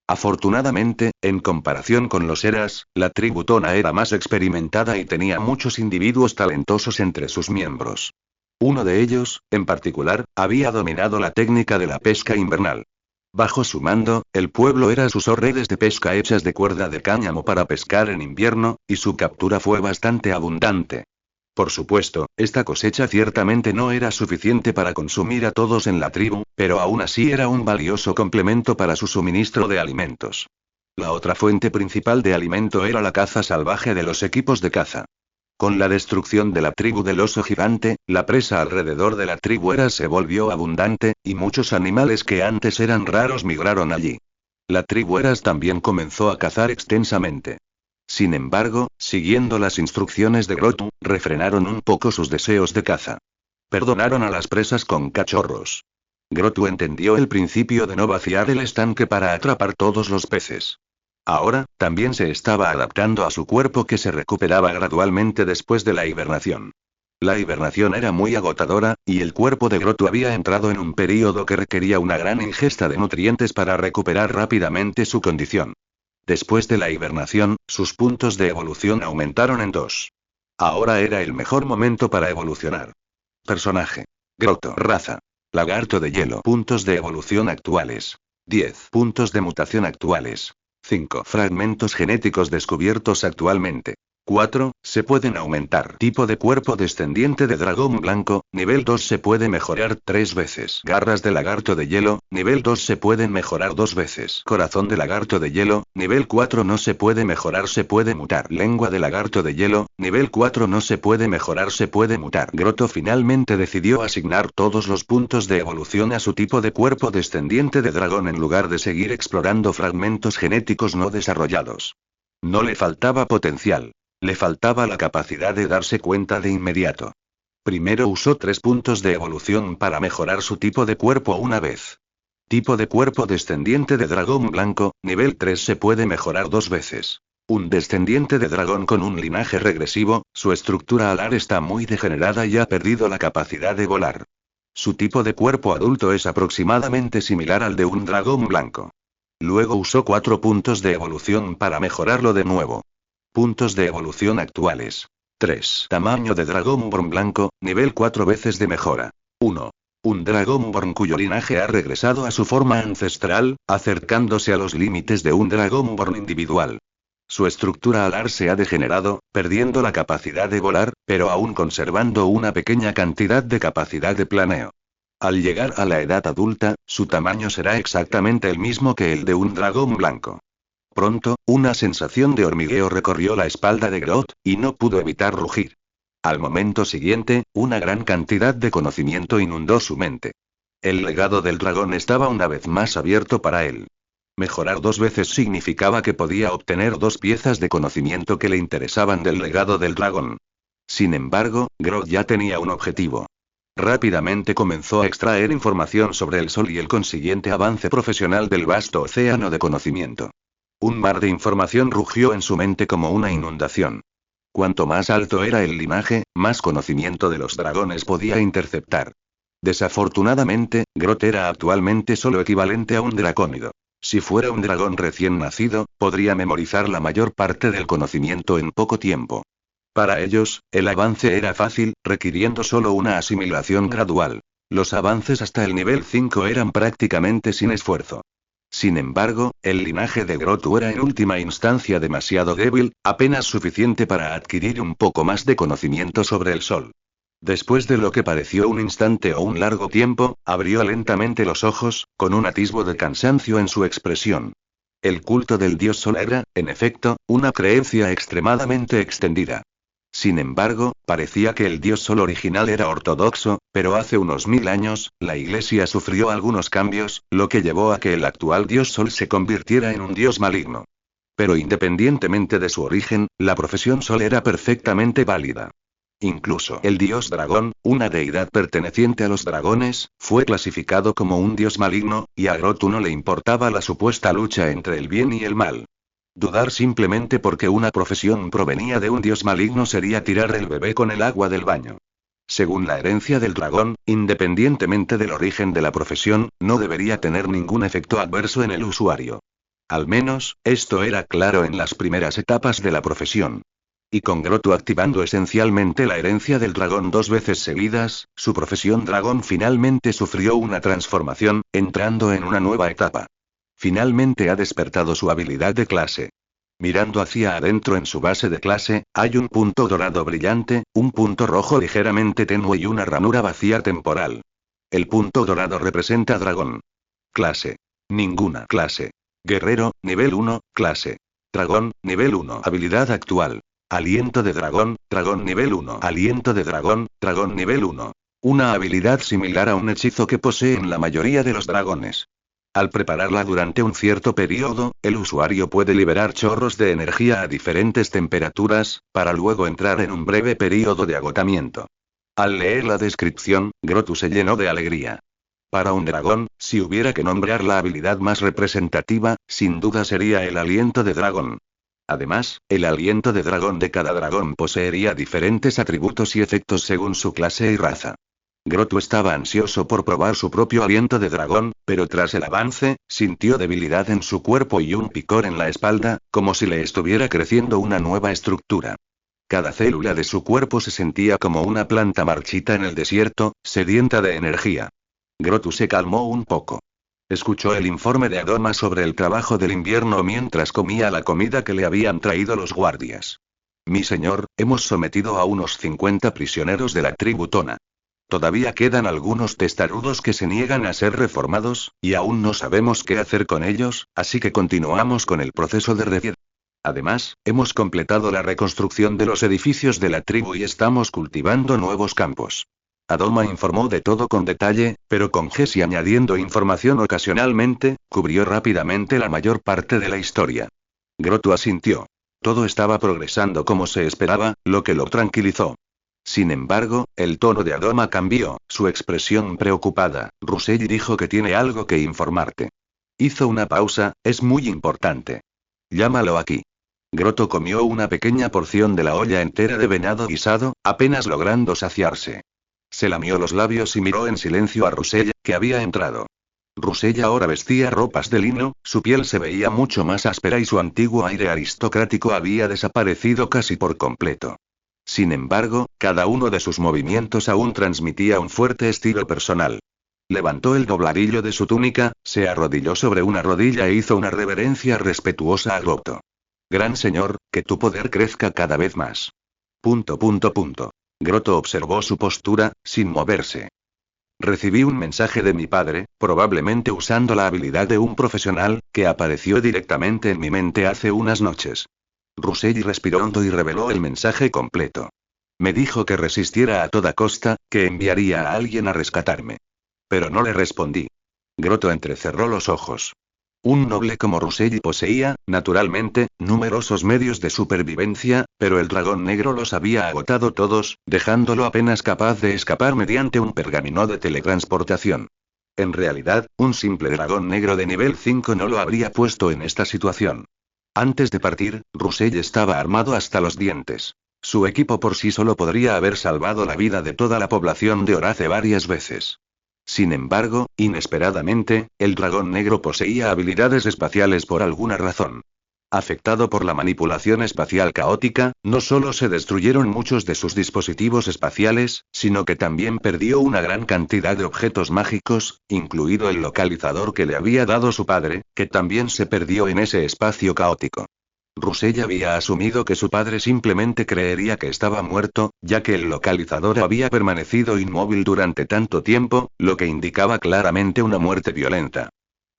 Afortunadamente, en comparación con los Eras, la tribu Tona era más experimentada y tenía muchos individuos talentosos entre sus miembros. Uno de ellos, en particular, había dominado la técnica de la pesca invernal. Bajo su mando, el pueblo Eras usó redes de pesca hechas de cuerda de cáñamo para pescar en invierno, y su captura fue bastante abundante. Por supuesto, esta cosecha ciertamente no era suficiente para consumir a todos en la tribu, pero aún así era un valioso complemento para su suministro de alimentos. La otra fuente principal de alimento era la caza salvaje de los equipos de caza. Con la destrucción de la tribu del oso gigante, la presa alrededor de la tribu Eras se volvió abundante, y muchos animales que antes eran raros migraron allí. La tribu Eras también comenzó a cazar extensamente. Sin embargo, siguiendo las instrucciones de Grotu, refrenaron un poco sus deseos de caza. Perdonaron a las presas con cachorros. Grotu entendió el principio de no vaciar el estanque para atrapar todos los peces. Ahora, también se estaba adaptando a su cuerpo, que se recuperaba gradualmente después de la hibernación. La hibernación era muy agotadora, y el cuerpo de Grotu había entrado en un período que requería una gran ingesta de nutrientes para recuperar rápidamente su condición. Después de la hibernación, sus puntos de evolución aumentaron en 2. Ahora era el mejor momento para evolucionar. Personaje: Grotu. Raza: lagarto de hielo. Puntos de evolución actuales: 10. Puntos de mutación actuales: 5. Fragmentos genéticos descubiertos actualmente: 4. Se pueden aumentar. Tipo de cuerpo: descendiente de dragón blanco, nivel 2, se puede mejorar 3 veces. Garras de lagarto de hielo, nivel 2, se pueden mejorar 2 veces. Corazón de lagarto de hielo, nivel 4, no se puede mejorar, se puede mutar. Lengua de lagarto de hielo, nivel 4, no se puede mejorar, se puede mutar. Grotu finalmente decidió asignar todos los puntos de evolución a su tipo de cuerpo descendiente de dragón en lugar de seguir explorando fragmentos genéticos no desarrollados. No le faltaba potencial. Le faltaba la capacidad de darse cuenta de inmediato. Primero usó 3 puntos de evolución para mejorar su tipo de cuerpo una vez. Tipo de cuerpo: descendiente de dragón blanco, nivel 3, se puede mejorar 2 veces. Un descendiente de dragón con un linaje regresivo, su estructura alar está muy degenerada y ha perdido la capacidad de volar. Su tipo de cuerpo adulto es aproximadamente similar al de un dragón blanco. Luego usó 4 puntos de evolución para mejorarlo de nuevo. Puntos de evolución actuales: 3. Tamaño de Dragonborn blanco, nivel 4 veces de mejora. 1. Un Dragonborn cuyo linaje ha regresado a su forma ancestral, acercándose a los límites de un Dragonborn individual. Su estructura alar se ha degenerado, perdiendo la capacidad de volar, pero aún conservando una pequeña cantidad de capacidad de planeo. Al llegar a la edad adulta, su tamaño será exactamente el mismo que el de un dragón blanco. Pronto, una sensación de hormigueo recorrió la espalda de Grotu, y no pudo evitar rugir. Al momento siguiente, una gran cantidad de conocimiento inundó su mente. El legado del dragón estaba una vez más abierto para él. Mejorar 2 veces significaba que podía obtener 2 piezas de conocimiento que le interesaban del legado del dragón. Sin embargo, Grotu ya tenía un objetivo. Rápidamente comenzó a extraer información sobre el sol y el consiguiente avance profesional del vasto océano de conocimiento. Un mar de información rugió en su mente como una inundación. Cuanto más alto era el linaje, más conocimiento de los dragones podía interceptar. Desafortunadamente, Grotu era actualmente solo equivalente a un dracónido. Si fuera un dragón recién nacido, podría memorizar la mayor parte del conocimiento en poco tiempo. Para ellos, el avance era fácil, requiriendo solo una asimilación gradual. Los avances hasta el nivel 5 eran prácticamente sin esfuerzo. Sin embargo, el linaje de Grotu era en última instancia demasiado débil, apenas suficiente para adquirir un poco más de conocimiento sobre el sol. Después de lo que pareció un instante o un largo tiempo, abrió lentamente los ojos, con un atisbo de cansancio en su expresión. El culto del dios Sol era, en efecto, una creencia extremadamente extendida. Sin embargo, parecía que el dios Sol original era ortodoxo, pero hace unos 1000 años, la Iglesia sufrió algunos cambios, lo que llevó a que el actual dios Sol se convirtiera en un dios maligno. Pero independientemente de su origen, la profesión Sol era perfectamente válida. Incluso el dios dragón, una deidad perteneciente a los dragones, fue clasificado como un dios maligno, y a Grotu no le importaba la supuesta lucha entre el bien y el mal. Dudar simplemente porque una profesión provenía de un dios maligno sería tirar el bebé con el agua del baño. Según la herencia del dragón, independientemente del origen de la profesión, no debería tener ningún efecto adverso en el usuario. Al menos, esto era claro en las primeras etapas de la profesión. Y con Grotu activando esencialmente la herencia del dragón 2 veces seguidas, su profesión dragón finalmente sufrió una transformación, entrando en una nueva etapa. Finalmente ha despertado su habilidad de clase. Mirando hacia adentro en su base de clase, hay un punto dorado brillante, un punto rojo ligeramente tenue y una ranura vacía temporal. El punto dorado representa dragón. Clase. Ninguna clase. Guerrero, nivel 1, clase. Dragón, nivel 1. Habilidad actual. Aliento de dragón, dragón nivel 1. Aliento de dragón, dragón nivel 1. Una habilidad similar a un hechizo que poseen la mayoría de los dragones. Al prepararla durante un cierto periodo, el usuario puede liberar chorros de energía a diferentes temperaturas, para luego entrar en un breve periodo de agotamiento. Al leer la descripción, Grotu se llenó de alegría. Para un dragón, si hubiera que nombrar la habilidad más representativa, sin duda sería el aliento de dragón. Además, el aliento de dragón de cada dragón poseería diferentes atributos y efectos según su clase y raza. Grotu estaba ansioso por probar su propio aliento de dragón, pero tras el avance, sintió debilidad en su cuerpo y un picor en la espalda, como si le estuviera creciendo una nueva estructura. Cada célula de su cuerpo se sentía como una planta marchita en el desierto, sedienta de energía. Grotu se calmó un poco. Escuchó el informe de Adoma sobre el trabajo del invierno mientras comía la comida que le habían traído los guardias. Mi señor, hemos sometido a unos 50 prisioneros de la tribu Tona. Todavía quedan algunos testarudos que se niegan a ser reformados, y aún no sabemos qué hacer con ellos, así que continuamos con el proceso de refier. Además, hemos completado la reconstrucción de los edificios de la tribu y estamos cultivando nuevos campos. Adoma informó de todo con detalle, pero con Jesse añadiendo información ocasionalmente, cubrió rápidamente la mayor parte de la historia. Grotu asintió. Todo estaba progresando como se esperaba, lo que lo tranquilizó. Sin embargo, el tono de Adoma cambió, su expresión preocupada. Rusell dijo que tiene algo que informarte. Hizo una pausa, es muy importante. Llámalo aquí. Grotu comió una pequeña porción de la olla entera de venado guisado, apenas logrando saciarse. Se lamió los labios y miró en silencio a Rusell, que había entrado. Rusell ahora vestía ropas de lino, su piel se veía mucho más áspera y su antiguo aire aristocrático había desaparecido casi por completo. Sin embargo, cada uno de sus movimientos aún transmitía un fuerte estilo personal. Levantó el dobladillo de su túnica, se arrodilló sobre una rodilla e hizo una reverencia respetuosa a Grotu. Gran señor, que tu poder crezca cada vez más. Grotu observó su postura, sin moverse. Recibí un mensaje de mi padre, probablemente usando la habilidad de un profesional, que apareció directamente en mi mente hace unas noches. Rusell respiró hondo y reveló el mensaje completo. Me dijo que resistiera a toda costa, que enviaría a alguien a rescatarme. Pero no le respondí. Grotu entrecerró los ojos. Un noble como Rusell poseía, naturalmente, numerosos medios de supervivencia, pero el dragón negro los había agotado todos, dejándolo apenas capaz de escapar mediante un pergamino de teletransportación. En realidad, un simple dragón negro de nivel 5 no lo habría puesto en esta situación. Antes de partir, Rusell estaba armado hasta los dientes. Su equipo por sí solo podría haber salvado la vida de toda la población de Horace varias veces. Sin embargo, inesperadamente, el dragón negro poseía habilidades espaciales por alguna razón. Afectado por la manipulación espacial caótica, no solo se destruyeron muchos de sus dispositivos espaciales, sino que también perdió una gran cantidad de objetos mágicos, incluido el localizador que le había dado su padre, que también se perdió en ese espacio caótico. Russell había asumido que su padre simplemente creería que estaba muerto, ya que el localizador había permanecido inmóvil durante tanto tiempo, lo que indicaba claramente una muerte violenta.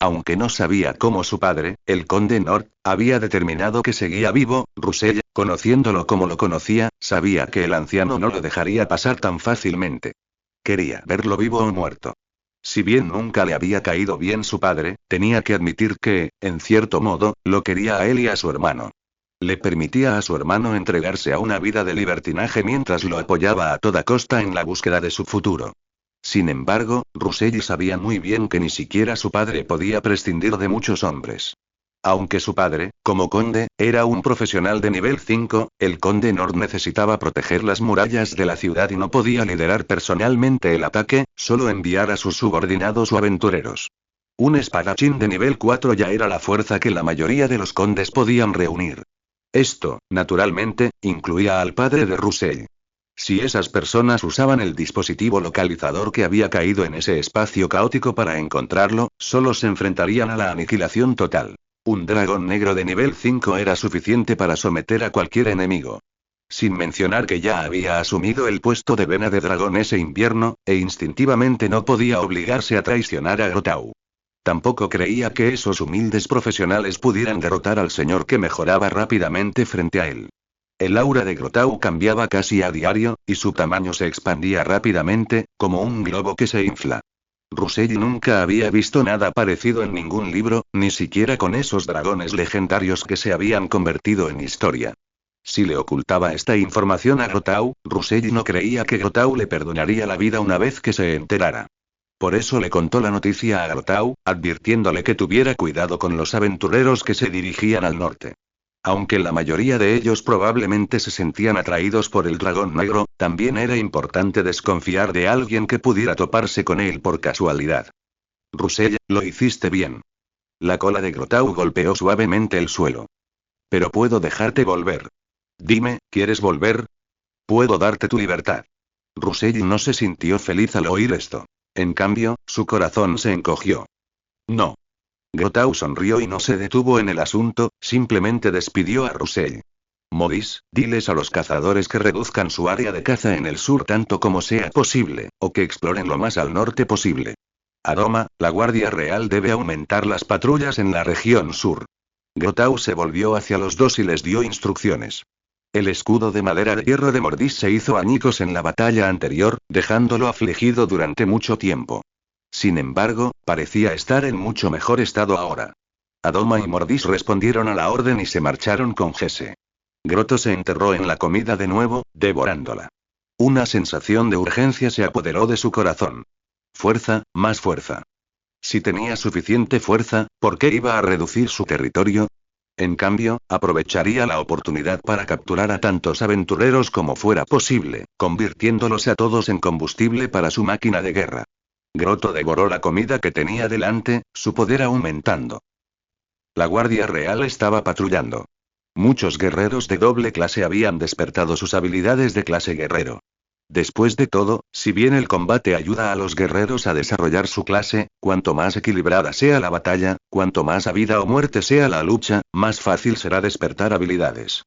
Aunque no sabía cómo su padre, el conde Nord, había determinado que seguía vivo, Russell, conociéndolo como lo conocía, sabía que el anciano no lo dejaría pasar tan fácilmente. Quería verlo vivo o muerto. Si bien nunca le había caído bien su padre, tenía que admitir que, en cierto modo, lo quería a él y a su hermano. Le permitía a su hermano entregarse a una vida de libertinaje mientras lo apoyaba a toda costa en la búsqueda de su futuro. Sin embargo, Russell sabía muy bien que ni siquiera su padre podía prescindir de muchos hombres. Aunque su padre, como conde, era un profesional de nivel 5, el conde Nord necesitaba proteger las murallas de la ciudad y no podía liderar personalmente el ataque, solo enviar a sus subordinados o aventureros. Un espadachín de nivel 4 ya era la fuerza que la mayoría de los condes podían reunir. Esto, naturalmente, incluía al padre de Russell. Si esas personas usaban el dispositivo localizador que había caído en ese espacio caótico para encontrarlo, solo se enfrentarían a la aniquilación total. Un dragón negro de nivel 5 era suficiente para someter a cualquier enemigo. Sin mencionar que ya había asumido el puesto de vena de dragón ese invierno, e instintivamente no podía obligarse a traicionar a Grotau. Tampoco creía que esos humildes profesionales pudieran derrotar al señor que mejoraba rápidamente frente a él. El aura de Grotau cambiaba casi a diario, y su tamaño se expandía rápidamente, como un globo que se infla. Russell nunca había visto nada parecido en ningún libro, ni siquiera con esos dragones legendarios que se habían convertido en historia. Si le ocultaba esta información a Grotau, Russell no creía que Grotau le perdonaría la vida una vez que se enterara. Por eso le contó la noticia a Grotau, advirtiéndole que tuviera cuidado con los aventureros que se dirigían al norte. Aunque la mayoría de ellos probablemente se sentían atraídos por el dragón negro, también era importante desconfiar de alguien que pudiera toparse con él por casualidad. Russell, lo hiciste bien. La cola de Grotau golpeó suavemente el suelo. Pero puedo dejarte volver. Dime, ¿quieres volver? Puedo darte tu libertad. Russell no se sintió feliz al oír esto. En cambio, su corazón se encogió. No. Grotau sonrió y no se detuvo en el asunto, simplemente despidió a Russell. Maurice, diles a los cazadores que reduzcan su área de caza en el sur tanto como sea posible, o que exploren lo más al norte posible. Adoma, la Guardia Real debe aumentar las patrullas en la región sur. Grotau se volvió hacia los dos y les dio instrucciones. El escudo de madera de hierro de Mordis se hizo añicos en la batalla anterior, dejándolo afligido durante mucho tiempo. Sin embargo, parecía estar en mucho mejor estado ahora. Adoma y Mordis respondieron a la orden y se marcharon con Jesse. Grotto se enterró en la comida de nuevo, devorándola. Una sensación de urgencia se apoderó de su corazón. Fuerza, más fuerza. Si tenía suficiente fuerza, ¿por qué iba a reducir su territorio? En cambio, aprovecharía la oportunidad para capturar a tantos aventureros como fuera posible, convirtiéndolos a todos en combustible para su máquina de guerra. Grotto devoró la comida que tenía delante, su poder aumentando. La Guardia Real estaba patrullando. Muchos guerreros de doble clase habían despertado sus habilidades de clase guerrero. Después de todo, si bien el combate ayuda a los guerreros a desarrollar su clase, cuanto más equilibrada sea la batalla, cuanto más a vida o muerte sea la lucha, más fácil será despertar habilidades.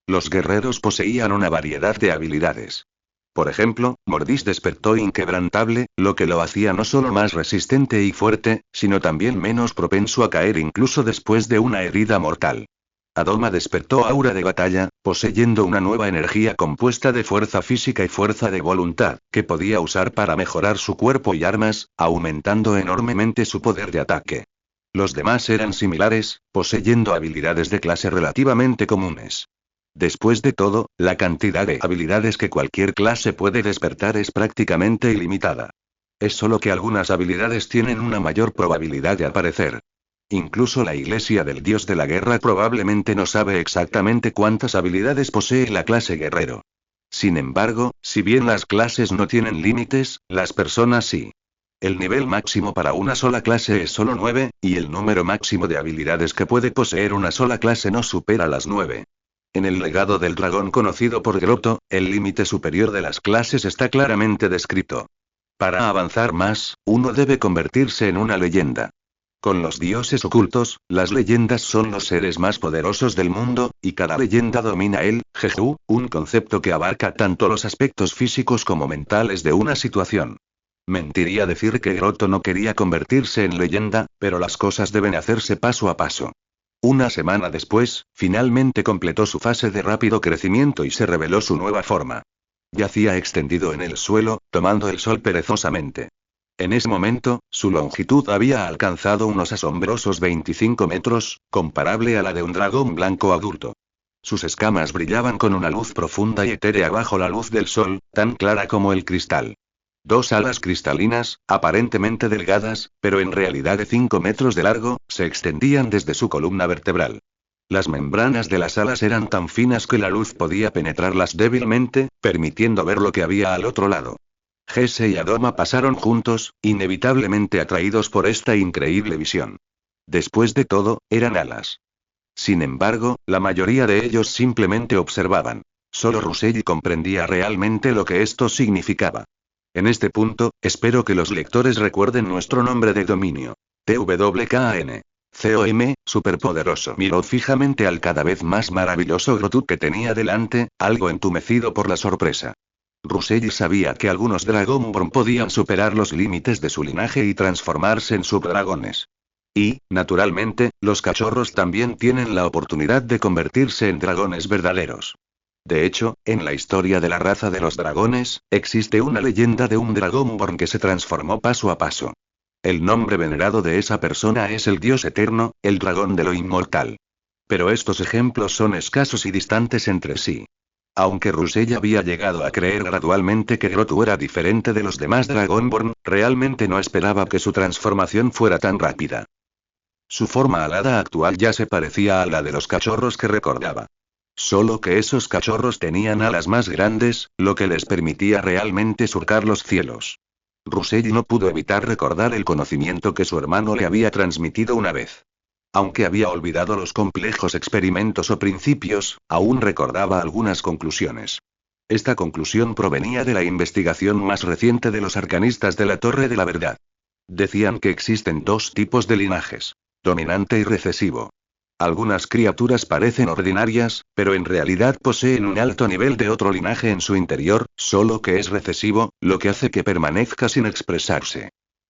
Los guerreros poseían una variedad de habilidades. Por ejemplo, Mordis despertó inquebrantable, lo que lo hacía no solo más resistente y fuerte, sino también menos propenso a caer incluso después de una herida mortal. Adoma despertó aura de batalla, poseyendo una nueva energía compuesta de fuerza física y fuerza de voluntad, que podía usar para mejorar su cuerpo y armas, aumentando enormemente su poder de ataque. Los demás eran similares, poseyendo habilidades de clase relativamente comunes. Después de todo, la cantidad de habilidades que cualquier clase puede despertar es prácticamente ilimitada. Es solo que algunas habilidades tienen una mayor probabilidad de aparecer. Incluso la iglesia del dios de la guerra probablemente no sabe exactamente cuántas habilidades posee la clase guerrero. Sin embargo, si bien las clases no tienen límites, las personas sí. El nivel máximo para una sola clase es solo 9, y el número máximo de habilidades que puede poseer una sola clase no supera las 9. En el legado del dragón conocido por Grotto, el límite superior de las clases está claramente descrito. Para avanzar más, uno debe convertirse en una leyenda. Con los dioses ocultos, las leyendas son los seres más poderosos del mundo, y cada leyenda domina el Jeju, un concepto que abarca tanto los aspectos físicos como mentales de una situación. Mentiría decir que Grotto no quería convertirse en leyenda, pero las cosas deben hacerse paso a paso. Una semana después, finalmente completó su fase de rápido crecimiento y se reveló su nueva forma. Yacía extendido en el suelo, tomando el sol perezosamente. En ese momento, su longitud había alcanzado unos asombrosos 25 metros, comparable a la de un dragón blanco adulto. Sus escamas brillaban con una luz profunda y etérea bajo la luz del sol, tan clara como el cristal. Dos alas cristalinas, aparentemente delgadas, pero en realidad de 5 metros de largo, se extendían desde su columna vertebral. Las membranas de las alas eran tan finas que la luz podía penetrarlas débilmente, permitiendo ver lo que había al otro lado. Jesse y Adoma pasaron juntos, inevitablemente atraídos por esta increíble visión. Después de todo, eran alas. Sin embargo, la mayoría de ellos simplemente observaban. Solo Russell comprendía realmente lo que esto significaba. En este punto, espero que los lectores recuerden nuestro nombre de dominio. TWKN. COM, superpoderoso. Miró fijamente al cada vez más maravilloso Grotto que tenía delante, algo entumecido por la sorpresa. Russell sabía que algunos Dragonborn podían superar los límites de su linaje y transformarse en subdragones. Y, naturalmente, los cachorros también tienen la oportunidad de convertirse en dragones verdaderos. De hecho, en la historia de la raza de los dragones, existe una leyenda de un Dragonborn que se transformó paso a paso. El nombre venerado de esa persona es el Dios Eterno, el dragón de lo inmortal. Pero estos ejemplos son escasos y distantes entre sí. Aunque Russell había llegado a creer gradualmente que Grotto era diferente de los demás Dragonborn, realmente no esperaba que su transformación fuera tan rápida. Su forma alada actual ya se parecía a la de los cachorros que recordaba. Solo que esos cachorros tenían alas más grandes, lo que les permitía realmente surcar los cielos. Russell no pudo evitar recordar el conocimiento que su hermano le había transmitido una vez. Aunque había olvidado los complejos experimentos o principios, aún recordaba algunas conclusiones. Esta conclusión provenía de la investigación más reciente de los arcanistas de la Torre de la Verdad. Decían que existen dos tipos de linajes: dominante y recesivo. Algunas criaturas parecen ordinarias, pero en realidad poseen un alto nivel de otro linaje en su interior, solo que es recesivo, lo que hace que permanezca sin expresarse.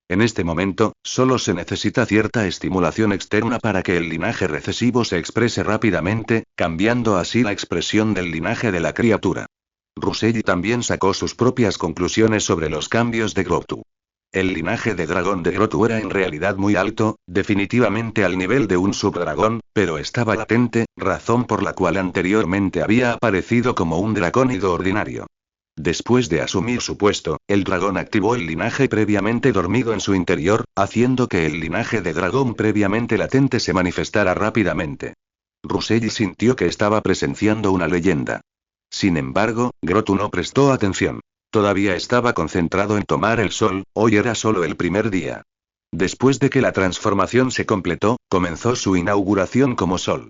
En este momento, solo se necesita cierta estimulación externa para que el linaje recesivo se exprese rápidamente, cambiando así la expresión del linaje de la criatura. Russell también sacó sus propias conclusiones sobre los cambios de Grotto. El linaje de dragón de Grotto era en realidad muy alto, definitivamente al nivel de un subdragón, pero estaba latente, razón por la cual anteriormente había aparecido como un dracónido ordinario. Después de asumir su puesto, el dragón activó el linaje previamente dormido en su interior, haciendo que el linaje de dragón previamente latente se manifestara rápidamente. Russell sintió que estaba presenciando una leyenda. Sin embargo, Grotto no prestó atención. Todavía estaba concentrado en tomar el sol, hoy era solo el primer día. Después de que la transformación se completó, comenzó su inauguración como sol.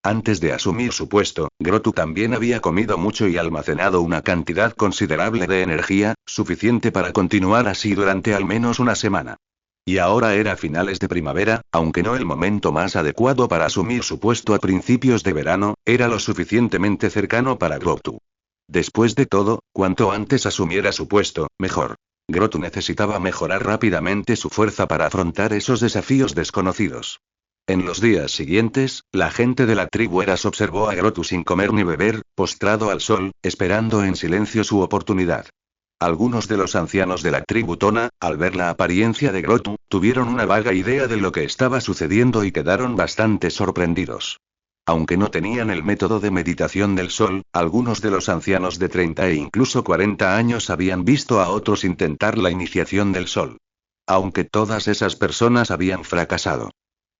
Antes de asumir su puesto, Grotto también había comido mucho y almacenado una cantidad considerable de energía, suficiente para continuar así durante al menos una semana. Y ahora era finales de primavera, aunque no el momento más adecuado para asumir su puesto a principios de verano, era lo suficientemente cercano para Grotto. Después de todo, cuanto antes asumiera su puesto, mejor. Grotto necesitaba mejorar rápidamente su fuerza para afrontar esos desafíos desconocidos. En los días siguientes, la gente de la tribu Eras observó a Grotto sin comer ni beber, postrado al sol, esperando en silencio su oportunidad. Algunos de los ancianos de la tribu Tona, al ver la apariencia de Grotto, tuvieron una vaga idea de lo que estaba sucediendo y quedaron bastante sorprendidos. Aunque no tenían el método de meditación del sol, algunos de los ancianos de 30 e incluso 40 años habían visto a otros intentar la iniciación del sol. Aunque todas esas personas habían fracasado.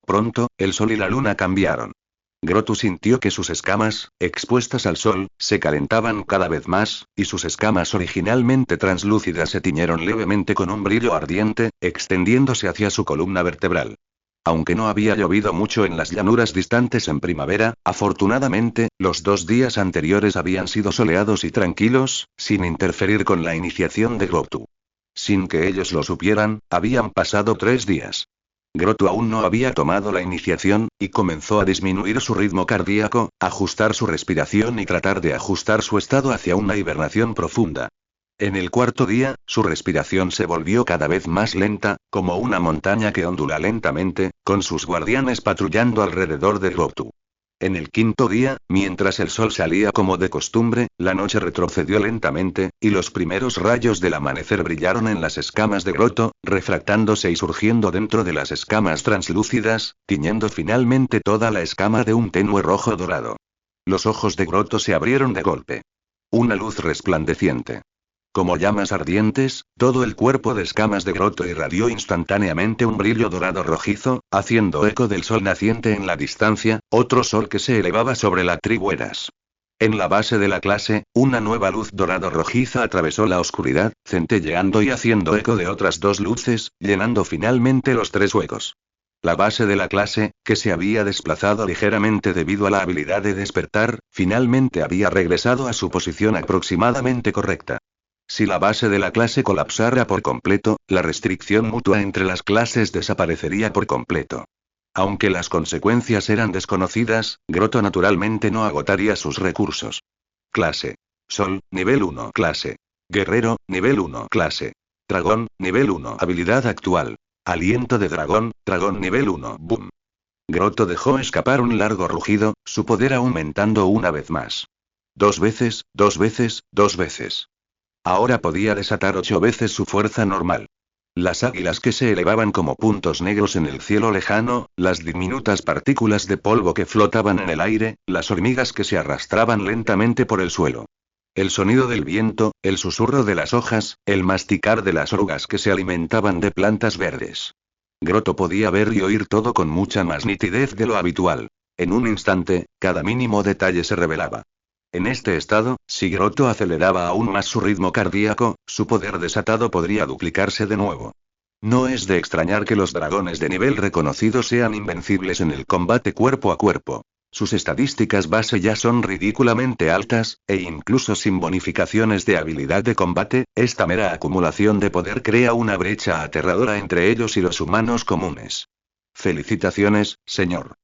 Pronto, el sol y la luna cambiaron. Grotu sintió que sus escamas, expuestas al sol, se calentaban cada vez más, y sus escamas originalmente translúcidas se tiñeron levemente con un brillo ardiente, extendiéndose hacia su columna vertebral. Aunque no había llovido mucho en las llanuras distantes en primavera, afortunadamente, los 2 días anteriores habían sido soleados y tranquilos, sin interferir con la iniciación de Grotu. Sin que ellos lo supieran, habían pasado 3 días. Grotu aún no había tomado la iniciación, y comenzó a disminuir su ritmo cardíaco, ajustar su respiración y tratar de ajustar su estado hacia una hibernación profunda. En el 4.er día, su respiración se volvió cada vez más lenta, como una montaña que ondula lentamente, con sus guardianes patrullando alrededor de Grotu. En el 5.er día, mientras el sol salía como de costumbre, la noche retrocedió lentamente, y los primeros rayos del amanecer brillaron en las escamas de Grotu, refractándose y surgiendo dentro de las escamas translúcidas, tiñendo finalmente toda la escama de un tenue rojo dorado. Los ojos de Grotu se abrieron de golpe. Una luz resplandeciente. Como llamas ardientes, todo el cuerpo de escamas de Grotu irradió instantáneamente un brillo dorado rojizo, haciendo eco del sol naciente en la distancia, otro sol que se elevaba sobre la tribu Eras. En la base de la clase, una nueva luz dorado rojiza atravesó la oscuridad, centelleando y haciendo eco de otras 2 luces, llenando finalmente los 3 huecos. La base de la clase, que se había desplazado ligeramente debido a la habilidad de despertar, finalmente había regresado a su posición aproximadamente correcta. Si la base de la clase colapsara por completo, la restricción mutua entre las clases desaparecería por completo. Aunque las consecuencias eran desconocidas, Grotu naturalmente no agotaría sus recursos. Clase. Sol, nivel 1. Clase. Guerrero, nivel 1. Clase. Dragón, nivel 1. Habilidad actual. Aliento de dragón, dragón nivel 1. Boom. Grotu dejó escapar un largo rugido, su poder aumentando una vez más. 2 veces, 2 veces, 2 veces. Ahora podía desatar 8 veces su fuerza normal. Las águilas que se elevaban como puntos negros en el cielo lejano, las diminutas partículas de polvo que flotaban en el aire, las hormigas que se arrastraban lentamente por el suelo. El sonido del viento, el susurro de las hojas, el masticar de las orugas que se alimentaban de plantas verdes. Grotu podía ver y oír todo con mucha más nitidez de lo habitual. En un instante, cada mínimo detalle se revelaba. En este estado, si Grotu aceleraba aún más su ritmo cardíaco, su poder desatado podría duplicarse de nuevo. No es de extrañar que los dragones de nivel reconocido sean invencibles en el combate cuerpo a cuerpo. Sus estadísticas base ya son ridículamente altas, e incluso sin bonificaciones de habilidad de combate, esta mera acumulación de poder crea una brecha aterradora entre ellos y los humanos comunes. Felicitaciones, señor.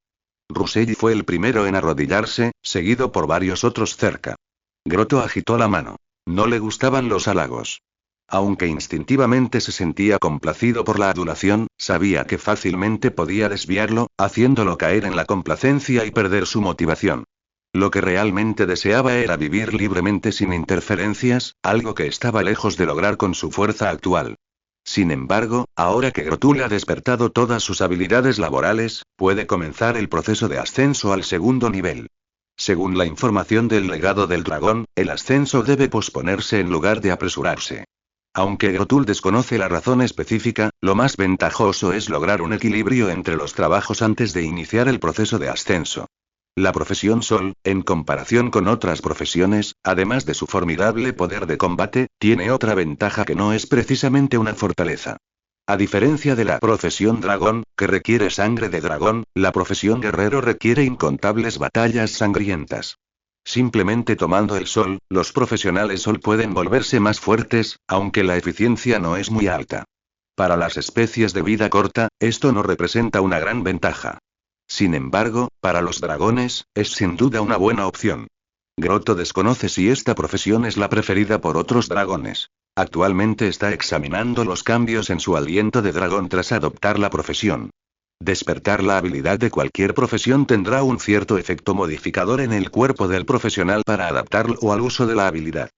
Rusell fue el primero en arrodillarse, seguido por varios otros cerca. Grotu agitó la mano. No le gustaban los halagos. Aunque instintivamente se sentía complacido por la adulación, sabía que fácilmente podía desviarlo, haciéndolo caer en la complacencia y perder su motivación. Lo que realmente deseaba era vivir libremente sin interferencias, algo que estaba lejos de lograr con su fuerza actual. Sin embargo, ahora que Grotu le ha despertado todas sus habilidades laborales, puede comenzar el proceso de ascenso al segundo nivel. Según la información del legado del dragón, el ascenso debe posponerse en lugar de apresurarse. Aunque Grotu desconoce la razón específica, lo más ventajoso es lograr un equilibrio entre los trabajos antes de iniciar el proceso de ascenso. La profesión Sol, en comparación con otras profesiones, además de su formidable poder de combate, tiene otra ventaja que no es precisamente una fortaleza. A diferencia de la profesión Dragón, que requiere sangre de dragón, la profesión Guerrero requiere incontables batallas sangrientas. Simplemente tomando el Sol, los profesionales Sol pueden volverse más fuertes, aunque la eficiencia no es muy alta. Para las especies de vida corta, esto no representa una gran ventaja. Sin embargo, para los dragones, es sin duda una buena opción. Grotu desconoce si esta profesión es la preferida por otros dragones. Actualmente está examinando los cambios en su aliento de dragón tras adoptar la profesión. Despertar la habilidad de cualquier profesión tendrá un cierto efecto modificador en el cuerpo del profesional para adaptarlo al uso de la habilidad.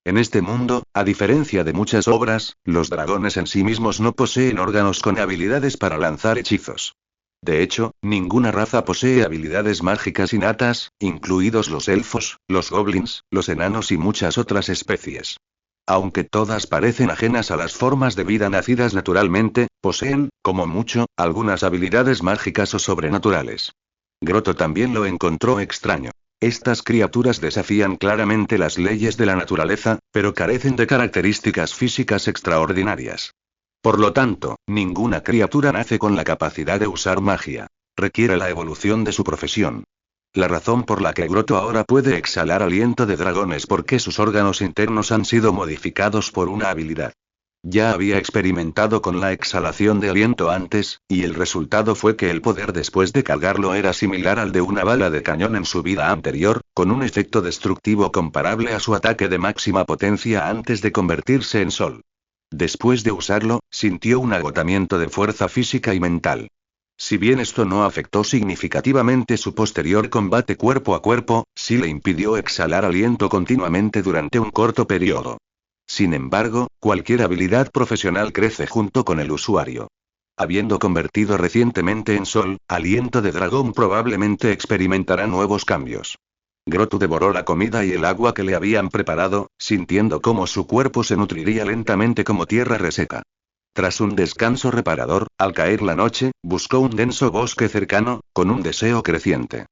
En este mundo, a diferencia de muchas obras, los dragones en sí mismos no poseen órganos con habilidades para lanzar hechizos. De hecho, ninguna raza posee habilidades mágicas innatas, incluidos los elfos, los goblins, los enanos y muchas otras especies. Aunque todas parecen ajenas a las formas de vida nacidas naturalmente, poseen, como mucho, algunas habilidades mágicas o sobrenaturales. Grotto también lo encontró extraño. Estas criaturas desafían claramente las leyes de la naturaleza, pero carecen de características físicas extraordinarias. Por lo tanto, ninguna criatura nace con la capacidad de usar magia. Requiere la evolución de su profesión. La razón por la que Grotto ahora puede exhalar aliento de dragón es porque sus órganos internos han sido modificados por una habilidad. Ya había experimentado con la exhalación de aliento antes, y el resultado fue que el poder después de cargarlo era similar al de una bala de cañón en su vida anterior, con un efecto destructivo comparable a su ataque de máxima potencia antes de convertirse en sol. Después de usarlo, sintió un agotamiento de fuerza física y mental. Si bien esto no afectó significativamente su posterior combate cuerpo a cuerpo, sí le impidió exhalar aliento continuamente durante un corto periodo. Sin embargo, cualquier habilidad profesional crece junto con el usuario. Habiendo convertido recientemente en sol, aliento de dragón probablemente experimentará nuevos cambios. Grotto devoró la comida y el agua que le habían preparado, sintiendo cómo su cuerpo se nutriría lentamente como tierra reseca. Tras un descanso reparador, al caer la noche, buscó un denso bosque cercano, con un deseo creciente.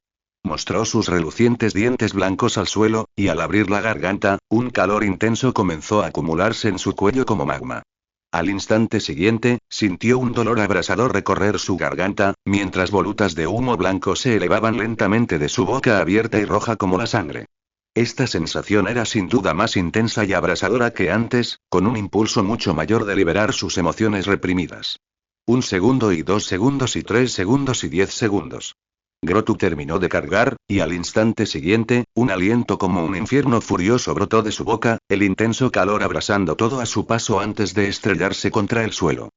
Mostró sus relucientes dientes blancos al suelo, y al abrir la garganta, un calor intenso comenzó a acumularse en su cuello como magma. Al instante siguiente, sintió un dolor abrasador recorrer su garganta, mientras volutas de humo blanco se elevaban lentamente de su boca abierta y roja como la sangre. Esta sensación era sin duda más intensa y abrasadora que antes, con un impulso mucho mayor de liberar sus emociones reprimidas. 1 segundo y 2 segundos y 3 segundos y 10 segundos. Grotto terminó de cargar, y al instante siguiente, un aliento como un infierno furioso brotó de su boca, el intenso calor abrasando todo a su paso antes de estrellarse contra el suelo.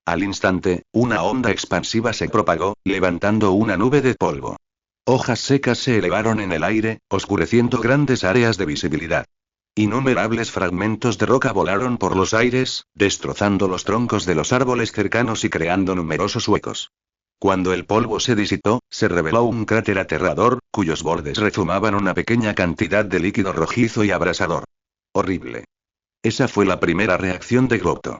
Al instante, una onda expansiva se propagó, levantando una nube de polvo. Hojas secas se elevaron en el aire, oscureciendo grandes áreas de visibilidad. Innumerables fragmentos de roca volaron por los aires, destrozando los troncos de los árboles cercanos y creando numerosos huecos. Cuando el polvo se disipó, se reveló un cráter aterrador, cuyos bordes rezumaban una pequeña cantidad de líquido rojizo y abrasador. Horrible. Esa fue la primera reacción de Grotto.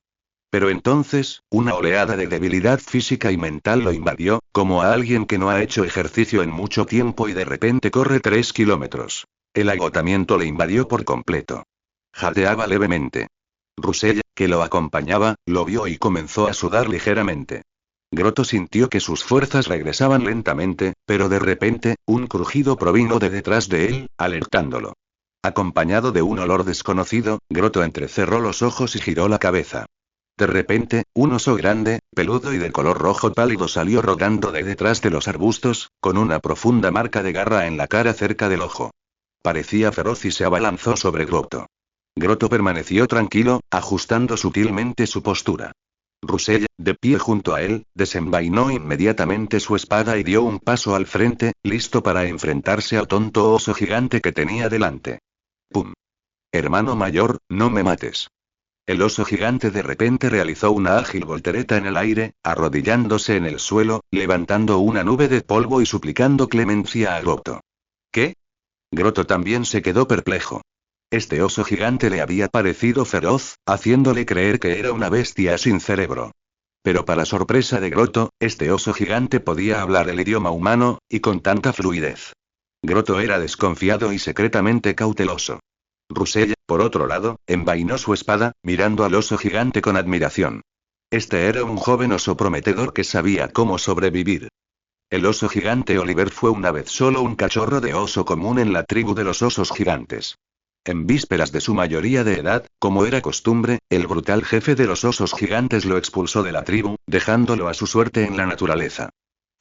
Pero entonces, una oleada de debilidad física y mental lo invadió, como a alguien que no ha hecho ejercicio en mucho tiempo y de repente corre 3 kilómetros. El agotamiento le invadió por completo. Jadeaba levemente. Russell, que lo acompañaba, lo vio y comenzó a sudar ligeramente. Grotto sintió que sus fuerzas regresaban lentamente, pero de repente, un crujido provino de detrás de él, alertándolo. Acompañado de un olor desconocido, Grotto entrecerró los ojos y giró la cabeza. De repente, un oso grande, peludo y de color rojo pálido salió rodando de detrás de los arbustos, con una profunda marca de garra en la cara cerca del ojo. Parecía feroz y se abalanzó sobre Grotto. Grotto permaneció tranquilo, ajustando sutilmente su postura. Russell, de pie junto a él, desenvainó inmediatamente su espada y dio un paso al frente, listo para enfrentarse al tonto oso gigante que tenía delante. ¡Pum! Hermano mayor, no me mates. El oso gigante de repente realizó una ágil voltereta en el aire, arrodillándose en el suelo, levantando una nube de polvo y suplicando clemencia a Grotto. ¿Qué? Grotto también se quedó perplejo. Este oso gigante le había parecido feroz, haciéndole creer que era una bestia sin cerebro. Pero para sorpresa de Grotto, este oso gigante podía hablar el idioma humano, y con tanta fluidez. Grotto era desconfiado y secretamente cauteloso. Russell, por otro lado, envainó su espada, mirando al oso gigante con admiración. Este era un joven oso prometedor que sabía cómo sobrevivir. El oso gigante Oliver fue una vez solo un cachorro de oso común en la tribu de los osos gigantes. En vísperas de su mayoría de edad, como era costumbre, el brutal jefe de los osos gigantes lo expulsó de la tribu, dejándolo a su suerte en la naturaleza.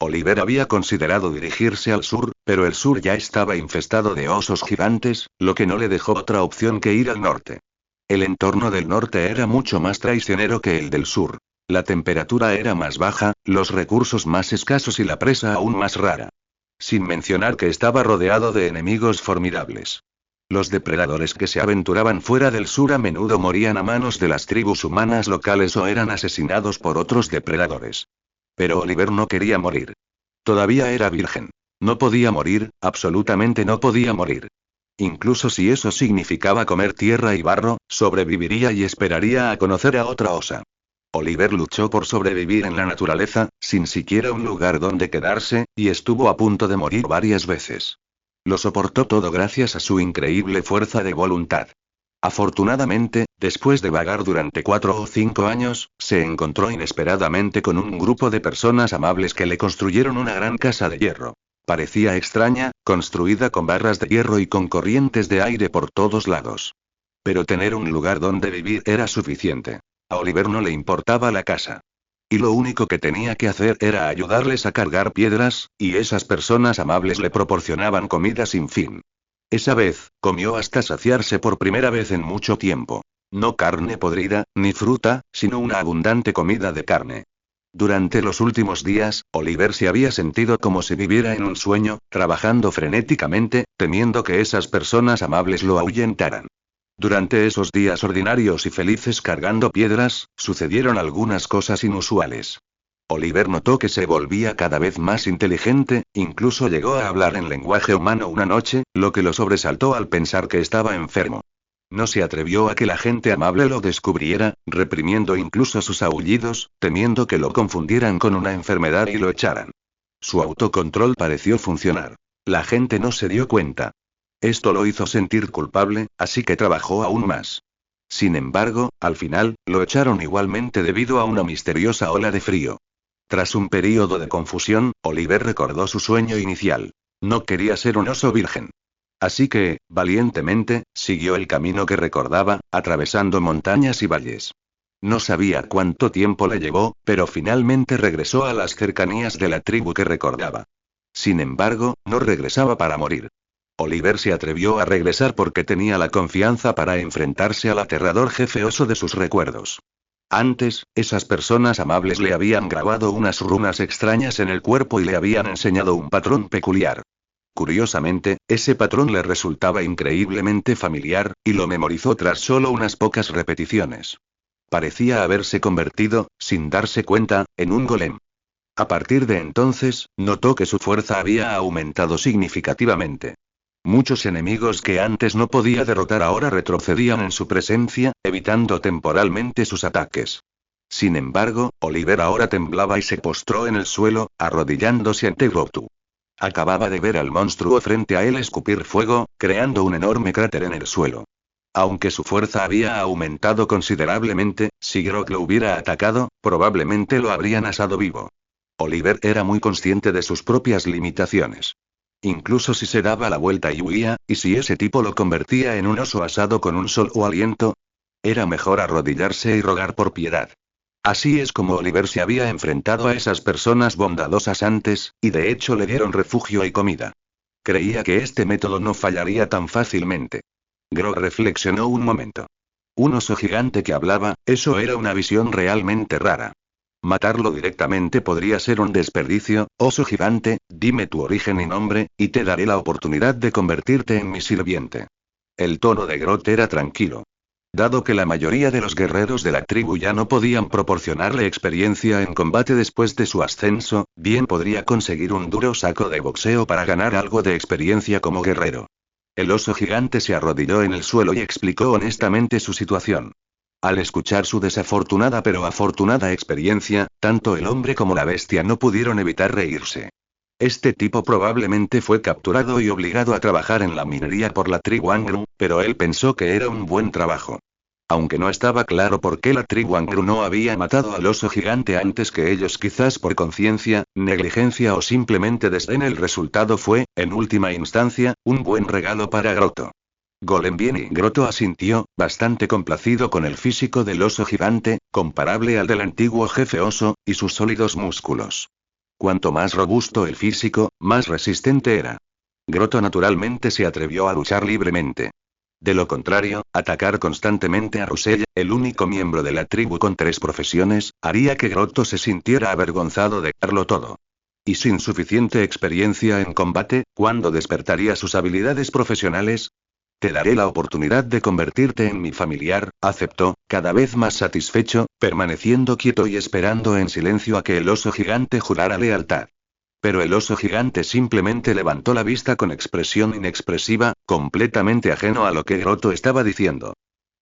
Oliver había considerado dirigirse al sur, pero el sur ya estaba infestado de osos gigantes, lo que no le dejó otra opción que ir al norte. El entorno del norte era mucho más traicionero que el del sur. La temperatura era más baja, los recursos más escasos y la presa aún más rara. Sin mencionar que estaba rodeado de enemigos formidables. Los depredadores que se aventuraban fuera del sur a menudo morían a manos de las tribus humanas locales o eran asesinados por otros depredadores. Pero Oliver no quería morir. Todavía era virgen. No podía morir, absolutamente no podía morir. Incluso si eso significaba comer tierra y barro, sobreviviría y esperaría a conocer a otra osa. Oliver luchó por sobrevivir en la naturaleza, sin siquiera un lugar donde quedarse, y estuvo a punto de morir varias veces. Lo soportó todo gracias a su increíble fuerza de voluntad. Afortunadamente, después de vagar durante 4 o 5 años, se encontró inesperadamente con un grupo de personas amables que le construyeron una gran casa de hierro. Parecía extraña, construida con barras de hierro y con corrientes de aire por todos lados. Pero tener un lugar donde vivir era suficiente. A Oliver no le importaba la casa. Y lo único que tenía que hacer era ayudarles a cargar piedras, y esas personas amables le proporcionaban comida sin fin. Esa vez, comió hasta saciarse por primera vez en mucho tiempo. No carne podrida, ni fruta, sino una abundante comida de carne. Durante los últimos días, Oliver se había sentido como si viviera en un sueño, trabajando frenéticamente, temiendo que esas personas amables lo ahuyentaran. Durante esos días ordinarios y felices cargando piedras, sucedieron algunas cosas inusuales. Oliver notó que se volvía cada vez más inteligente, incluso llegó a hablar en lenguaje humano una noche, lo que lo sobresaltó al pensar que estaba enfermo. No se atrevió a que la gente amable lo descubriera, reprimiendo incluso sus aullidos, temiendo que lo confundieran con una enfermedad y lo echaran. Su autocontrol pareció funcionar. La gente no se dio cuenta. Esto lo hizo sentir culpable, así que trabajó aún más. Sin embargo, al final, lo echaron igualmente debido a una misteriosa ola de frío. Tras un período de confusión, Oliver recordó su sueño inicial. No quería ser un oso virgen. Así que, valientemente, siguió el camino que recordaba, atravesando montañas y valles. No sabía cuánto tiempo le llevó, pero finalmente regresó a las cercanías de la tribu que recordaba. Sin embargo, no regresaba para morir. Oliver se atrevió a regresar porque tenía la confianza para enfrentarse al aterrador jefe oso de sus recuerdos. Antes, esas personas amables le habían grabado unas runas extrañas en el cuerpo y le habían enseñado un patrón peculiar. Curiosamente, ese patrón le resultaba increíblemente familiar, y lo memorizó tras solo unas pocas repeticiones. Parecía haberse convertido, sin darse cuenta, en un golem. A partir de entonces, notó que su fuerza había aumentado significativamente. Muchos enemigos que antes no podía derrotar ahora retrocedían en su presencia, evitando temporalmente sus ataques. Sin embargo, Oliver ahora temblaba y se postró en el suelo, arrodillándose ante Grotu. Acababa de ver al monstruo frente a él escupir fuego, creando un enorme cráter en el suelo. Aunque su fuerza había aumentado considerablemente, si Grot lo hubiera atacado, probablemente lo habrían asado vivo. Oliver era muy consciente de sus propias limitaciones. Incluso si se daba la vuelta y huía, y si ese tipo lo convertía en un oso asado con un solo aliento, era mejor arrodillarse y rogar por piedad. Así es como Oliver se había enfrentado a esas personas bondadosas antes, y de hecho le dieron refugio y comida. Creía que este método no fallaría tan fácilmente. Grog reflexionó un momento. Un oso gigante que hablaba, eso era una visión realmente rara. Matarlo directamente podría ser un desperdicio. Oso gigante, dime tu origen y nombre, y te daré la oportunidad de convertirte en mi sirviente. El tono de Grot era tranquilo. Dado que la mayoría de los guerreros de la tribu ya no podían proporcionarle experiencia en combate después de su ascenso, bien podría conseguir un duro saco de boxeo para ganar algo de experiencia como guerrero. El oso gigante se arrodilló en el suelo y explicó honestamente su situación. Al escuchar su desafortunada pero afortunada experiencia, tanto el hombre como la bestia no pudieron evitar reírse. Este tipo probablemente fue capturado y obligado a trabajar en la minería por la tribu Angru, pero él pensó que era un buen trabajo. Aunque no estaba claro por qué la tribu Angru no había matado al oso gigante antes que ellos, quizás por conciencia, negligencia o simplemente desdén, el resultado fue, en última instancia, un buen regalo para Grotto. Golem bien, y Grotto asintió, bastante complacido con el físico del oso gigante, comparable al del antiguo jefe oso, y sus sólidos músculos. Cuanto más robusto el físico, más resistente era. Grotto naturalmente se atrevió a luchar libremente. De lo contrario, atacar constantemente a Russell, el único miembro de la tribu con 3 profesiones, haría que Grotto se sintiera avergonzado de darlo todo. Y sin suficiente experiencia en combate, ¿cuándo despertaría sus habilidades profesionales? Te daré la oportunidad de convertirte en mi familiar, aceptó, cada vez más satisfecho, permaneciendo quieto y esperando en silencio a que el oso gigante jurara lealtad. Pero el oso gigante simplemente levantó la vista con expresión inexpresiva, completamente ajeno a lo que Grotto estaba diciendo.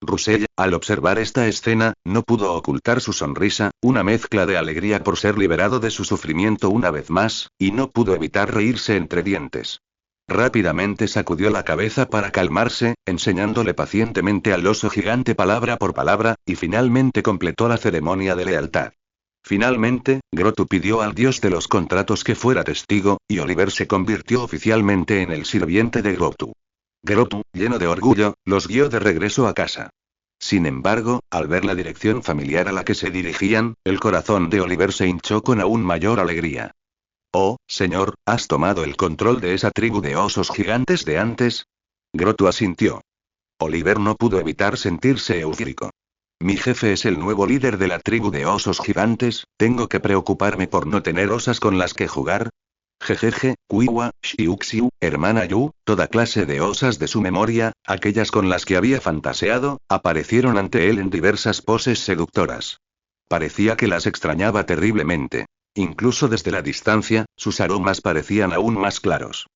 Russell, al observar esta escena, no pudo ocultar su sonrisa, una mezcla de alegría por ser liberado de su sufrimiento una vez más, y no pudo evitar reírse entre dientes. Rápidamente sacudió la cabeza para calmarse, enseñándole pacientemente al oso gigante palabra por palabra, y finalmente completó la ceremonia de lealtad. Finalmente, Grotu pidió al dios de los contratos que fuera testigo, y Oliver se convirtió oficialmente en el sirviente de Grotu. Grotu, lleno de orgullo, los guió de regreso a casa. Sin embargo, al ver la dirección familiar a la que se dirigían, el corazón de Oliver se hinchó con aún mayor alegría. Oh, señor, ¿has tomado el control de esa tribu de osos gigantes de antes? Grotu asintió. Oliver no pudo evitar sentirse eufórico. Mi jefe es el nuevo líder de la tribu de osos gigantes, ¿tengo que preocuparme por no tener osas con las que jugar? Jejeje, Quiwa, Xiuxiu, hermana Yu, toda clase de osas de su memoria, aquellas con las que había fantaseado, aparecieron ante él en diversas poses seductoras. Parecía que las extrañaba terriblemente. Incluso desde la distancia, sus aromas parecían aún más claros.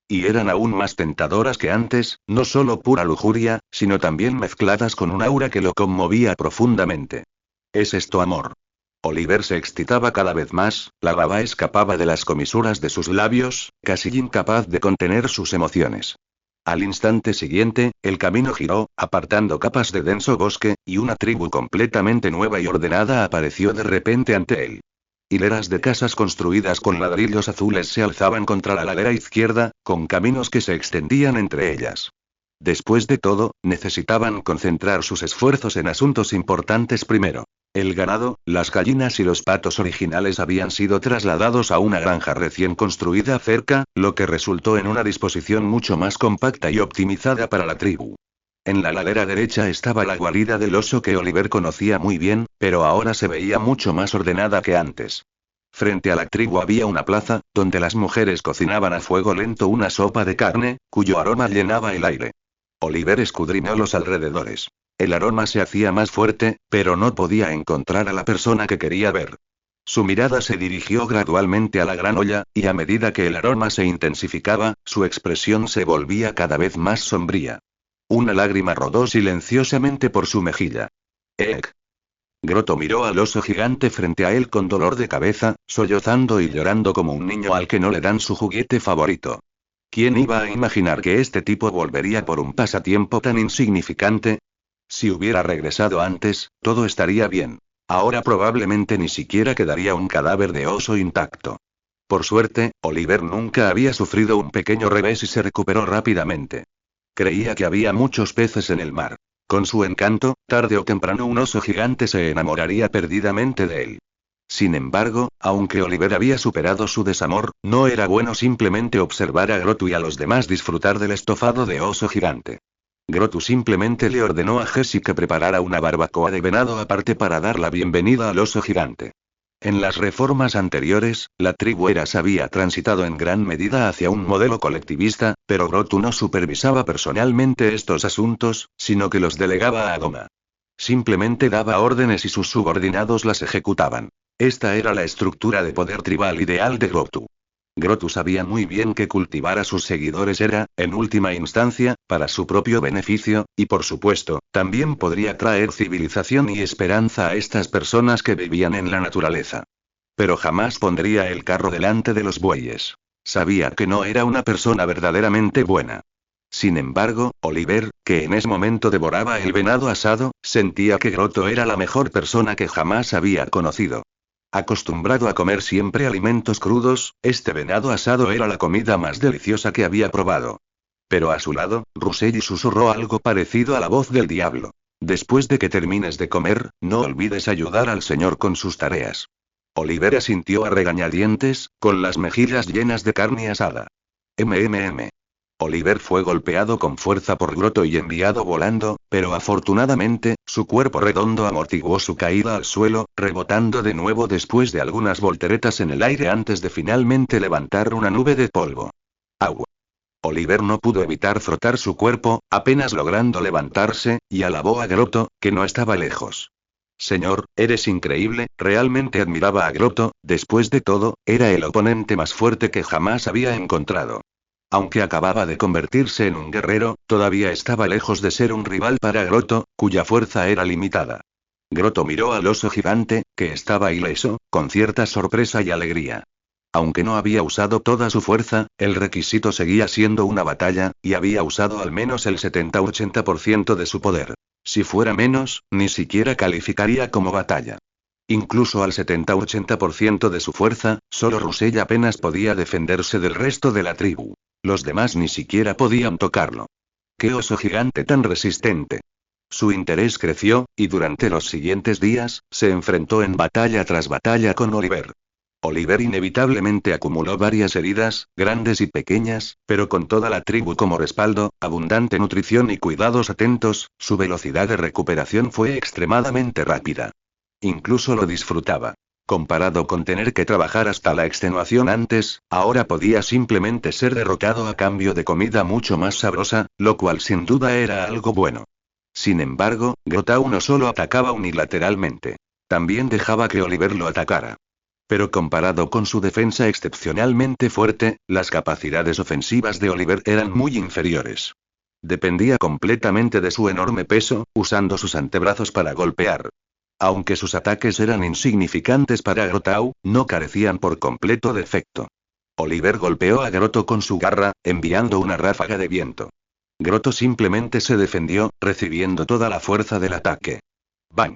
Y eran aún más tentadoras que antes, no solo pura lujuria, sino también mezcladas con un aura que lo conmovía profundamente. ¿Es esto amor? Oliver se excitaba cada vez más, la baba escapaba de las comisuras de sus labios, casi incapaz de contener sus emociones. Al instante siguiente, el camino giró, apartando capas de denso bosque, y una tribu completamente nueva y ordenada apareció de repente ante él. Hileras de casas construidas con ladrillos azules se alzaban contra la ladera izquierda, con caminos que se extendían entre ellas. Después de todo, necesitaban concentrar sus esfuerzos en asuntos importantes primero. El ganado, las gallinas y los patos originales habían sido trasladados a una granja recién construida cerca, lo que resultó en una disposición mucho más compacta y optimizada para la tribu. En la ladera derecha estaba la guarida del oso que Oliver conocía muy bien, pero ahora se veía mucho más ordenada que antes. Frente a la tribu había una plaza, donde las mujeres cocinaban a fuego lento una sopa de carne, cuyo aroma llenaba el aire. Oliver escudriñó los alrededores. El aroma se hacía más fuerte, pero no podía encontrar a la persona que quería ver. Su mirada se dirigió gradualmente a la gran olla, y a medida que el aroma se intensificaba, su expresión se volvía cada vez más sombría. Una lágrima rodó silenciosamente por su mejilla. ¡Eek! Groto miró al oso gigante frente a él con dolor de cabeza, sollozando y llorando como un niño al que no le dan su juguete favorito. ¿Quién iba a imaginar que este tipo volvería por un pasatiempo tan insignificante? Si hubiera regresado antes, todo estaría bien. Ahora probablemente ni siquiera quedaría un cadáver de oso intacto. Por suerte, Oliver nunca había sufrido un pequeño revés y se recuperó rápidamente. Creía que había muchos peces en el mar. Con su encanto, tarde o temprano un oso gigante se enamoraría perdidamente de él. Sin embargo, aunque Oliver había superado su desamor, no era bueno simplemente observar a Grotu y a los demás disfrutar del estofado de oso gigante. Grotu simplemente le ordenó a Jessie que preparara una barbacoa de venado aparte para dar la bienvenida al oso gigante. En las reformas anteriores, la tribu Eras había transitado en gran medida hacia un modelo colectivista, pero Grotu no supervisaba personalmente estos asuntos, sino que los delegaba a Goma. Simplemente daba órdenes y sus subordinados las ejecutaban. Esta era la estructura de poder tribal ideal de Grotu. Grotu sabía muy bien que cultivar a sus seguidores era, en última instancia, para su propio beneficio, y por supuesto, también podría traer civilización y esperanza a estas personas que vivían en la naturaleza. Pero jamás pondría el carro delante de los bueyes. Sabía que no era una persona verdaderamente buena. Sin embargo, Oliver, que en ese momento devoraba el venado asado, sentía que Grotu era la mejor persona que jamás había conocido. Acostumbrado a comer siempre alimentos crudos, este venado asado era la comida más deliciosa que había probado. Pero a su lado, Russell susurró algo parecido a la voz del diablo. Después de que termines de comer, no olvides ayudar al señor con sus tareas. Oliver asintió a regañadientes, con las mejillas llenas de carne asada. Oliver fue golpeado con fuerza por Grotu y enviado volando, pero afortunadamente, su cuerpo redondo amortiguó su caída al suelo, rebotando de nuevo después de algunas volteretas en el aire antes de finalmente levantar una nube de polvo. ¡Agua! Oliver no pudo evitar frotar su cuerpo, apenas logrando levantarse, y alabó a Grotu, que no estaba lejos. Señor, eres increíble, realmente admiraba a Grotu, después de todo, era el oponente más fuerte que jamás había encontrado. Aunque acababa de convertirse en un guerrero, todavía estaba lejos de ser un rival para Grotto, cuya fuerza era limitada. Grotto miró al oso gigante, que estaba ileso, con cierta sorpresa y alegría. Aunque no había usado toda su fuerza, el requisito seguía siendo una batalla, y había usado al menos el 70-80% de su poder. Si fuera menos, ni siquiera calificaría como batalla. Incluso al 70-80% de su fuerza, solo Russell apenas podía defenderse del resto de la tribu. Los demás ni siquiera podían tocarlo. ¡Qué oso gigante tan resistente! Su interés creció, y durante los siguientes días, se enfrentó en batalla tras batalla con Oliver. Oliver inevitablemente acumuló varias heridas, grandes y pequeñas, pero con toda la tribu como respaldo, abundante nutrición y cuidados atentos, su velocidad de recuperación fue extremadamente rápida. Incluso lo disfrutaba. Comparado con tener que trabajar hasta la extenuación antes, ahora podía simplemente ser derrotado a cambio de comida mucho más sabrosa, lo cual sin duda era algo bueno. Sin embargo, Grotto no solo atacaba unilateralmente. También dejaba que Oliver lo atacara. Pero comparado con su defensa excepcionalmente fuerte, las capacidades ofensivas de Oliver eran muy inferiores. Dependía completamente de su enorme peso, usando sus antebrazos para golpear. Aunque sus ataques eran insignificantes para Grotto, no carecían por completo de efecto. Oliver golpeó a Grotto con su garra, enviando una ráfaga de viento. Grotto simplemente se defendió, recibiendo toda la fuerza del ataque. ¡Bang!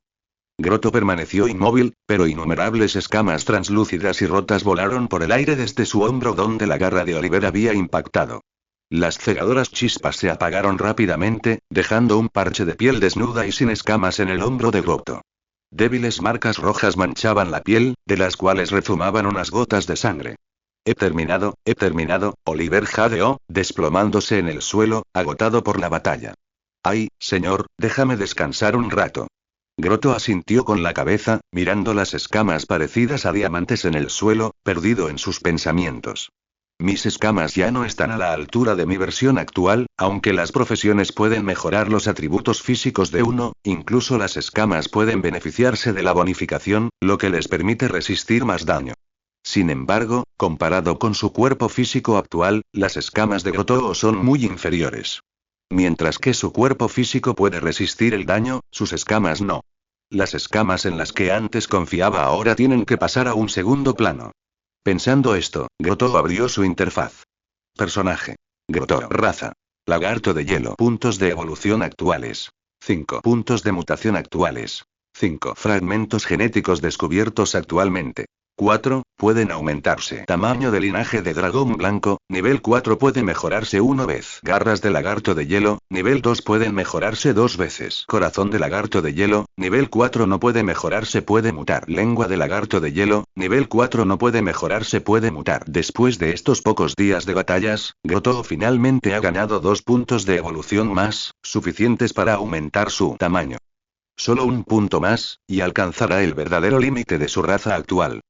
Grotto permaneció inmóvil, pero innumerables escamas translúcidas y rotas volaron por el aire desde su hombro donde la garra de Oliver había impactado. Las cegadoras chispas se apagaron rápidamente, dejando un parche de piel desnuda y sin escamas en el hombro de Grotto. Débiles marcas rojas manchaban la piel, de las cuales rezumaban unas gotas de sangre. He terminado, Oliver jadeó, desplomándose en el suelo, agotado por la batalla. Ay, señor, déjame descansar un rato. Grotto asintió con la cabeza, mirando las escamas parecidas a diamantes en el suelo, perdido en sus pensamientos. Mis escamas ya no están a la altura de mi versión actual, aunque las profesiones pueden mejorar los atributos físicos de uno, incluso las escamas pueden beneficiarse de la bonificación, lo que les permite resistir más daño. Sin embargo, comparado con su cuerpo físico actual, las escamas de Grotto son muy inferiores. Mientras que su cuerpo físico puede resistir el daño, sus escamas no. Las escamas en las que antes confiaba ahora tienen que pasar a un segundo plano. Pensando esto, Grotto abrió su interfaz. Personaje. Grotto. Raza. Lagarto de hielo. Puntos de evolución actuales. 5 puntos de mutación actuales. 5 fragmentos genéticos descubiertos actualmente. 4, pueden aumentarse. Tamaño de linaje de dragón blanco, nivel 4 puede mejorarse una vez. Garras de lagarto de hielo, nivel 2 pueden mejorarse 2 veces. Corazón de lagarto de hielo, nivel 4 no puede mejorarse, puede mutar. Lengua de lagarto de hielo, nivel 4 no puede mejorarse, puede mutar. Después de estos pocos días de batallas, Grotto finalmente ha ganado 2 puntos de evolución más, suficientes para aumentar su tamaño. Solo un punto más, y alcanzará el verdadero límite de su raza actual.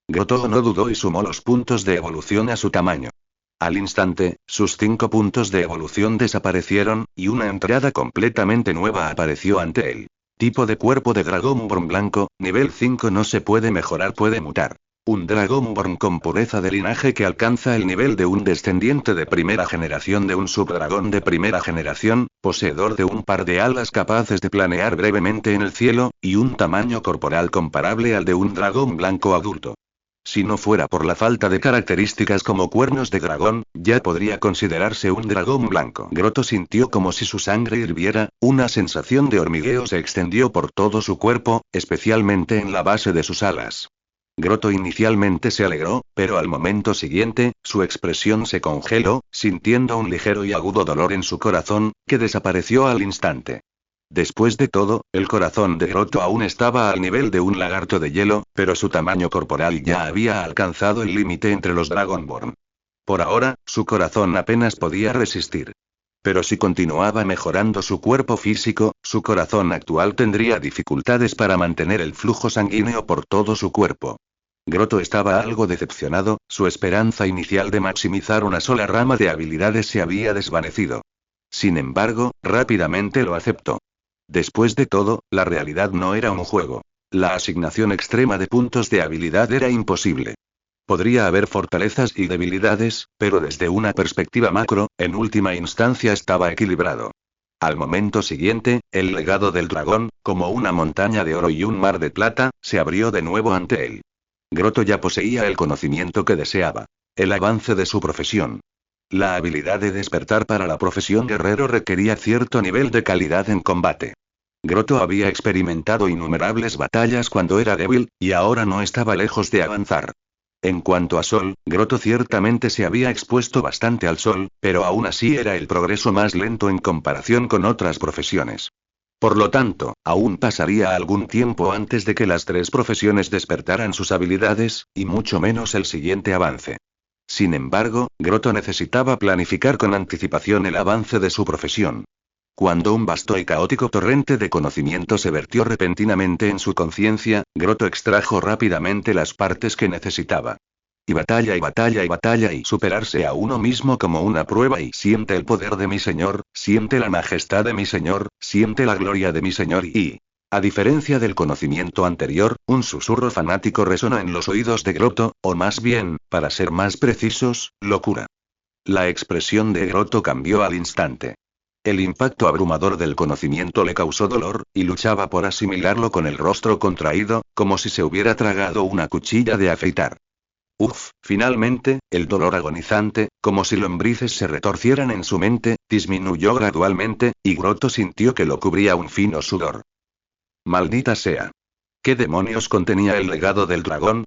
Grotto no dudó y sumó los puntos de evolución a su tamaño. Al instante, sus 5 puntos de evolución desaparecieron, y una entrada completamente nueva apareció ante él. Tipo de cuerpo de Dragonborn blanco, nivel 5 no se puede mejorar, puede mutar. Un Dragonborn con pureza de linaje que alcanza el nivel de un descendiente de primera generación de un subdragón de primera generación, poseedor de un par de alas capaces de planear brevemente en el cielo, y un tamaño corporal comparable al de un dragón blanco adulto. Si no fuera por la falta de características como cuernos de dragón, ya podría considerarse un dragón blanco. Grotto sintió como si su sangre hirviera, una sensación de hormigueo se extendió por todo su cuerpo, especialmente en la base de sus alas. Grotto inicialmente se alegró, pero al momento siguiente, su expresión se congeló, sintiendo un ligero y agudo dolor en su corazón, que desapareció al instante. Después de todo, el corazón de Grotto aún estaba al nivel de un lagarto de hielo, pero su tamaño corporal ya había alcanzado el límite entre los Dragonborn. Por ahora, su corazón apenas podía resistir. Pero si continuaba mejorando su cuerpo físico, su corazón actual tendría dificultades para mantener el flujo sanguíneo por todo su cuerpo. Grotto estaba algo decepcionado, su esperanza inicial de maximizar una sola rama de habilidades se había desvanecido. Sin embargo, rápidamente lo aceptó. Después de todo, la realidad no era un juego. La asignación extrema de puntos de habilidad era imposible. Podría haber fortalezas y debilidades, pero desde una perspectiva macro, en última instancia estaba equilibrado. Al momento siguiente, el legado del dragón, como una montaña de oro y un mar de plata, se abrió de nuevo ante él. Grotto ya poseía el conocimiento que deseaba. El avance de su profesión. La habilidad de despertar para la profesión guerrero requería cierto nivel de calidad en combate. Grotto había experimentado innumerables batallas cuando era débil, y ahora no estaba lejos de avanzar. En cuanto a Sol, Grotto ciertamente se había expuesto bastante al sol, pero aún así era el progreso más lento en comparación con otras profesiones. Por lo tanto, aún pasaría algún tiempo antes de que las tres profesiones despertaran sus habilidades, y mucho menos el siguiente avance. Sin embargo, Grotto necesitaba planificar con anticipación el avance de su profesión. Cuando un vasto y caótico torrente de conocimiento se vertió repentinamente en su conciencia, Grotto extrajo rápidamente las partes que necesitaba. Y batalla y batalla y batalla y superarse a uno mismo como una prueba y siente el poder de mi señor, siente la majestad de mi señor, siente la gloria de mi señor y... A diferencia del conocimiento anterior, un susurro fanático resonó en los oídos de Grotto, o más bien, para ser más precisos, locura. La expresión de Grotto cambió al instante. El impacto abrumador del conocimiento le causó dolor, y luchaba por asimilarlo con el rostro contraído, como si se hubiera tragado una cuchilla de afeitar. Finalmente, el dolor agonizante, como si lombrices se retorcieran en su mente, disminuyó gradualmente, y Grotto sintió que lo cubría un fino sudor. Maldita sea. ¿Qué demonios contenía el legado del dragón?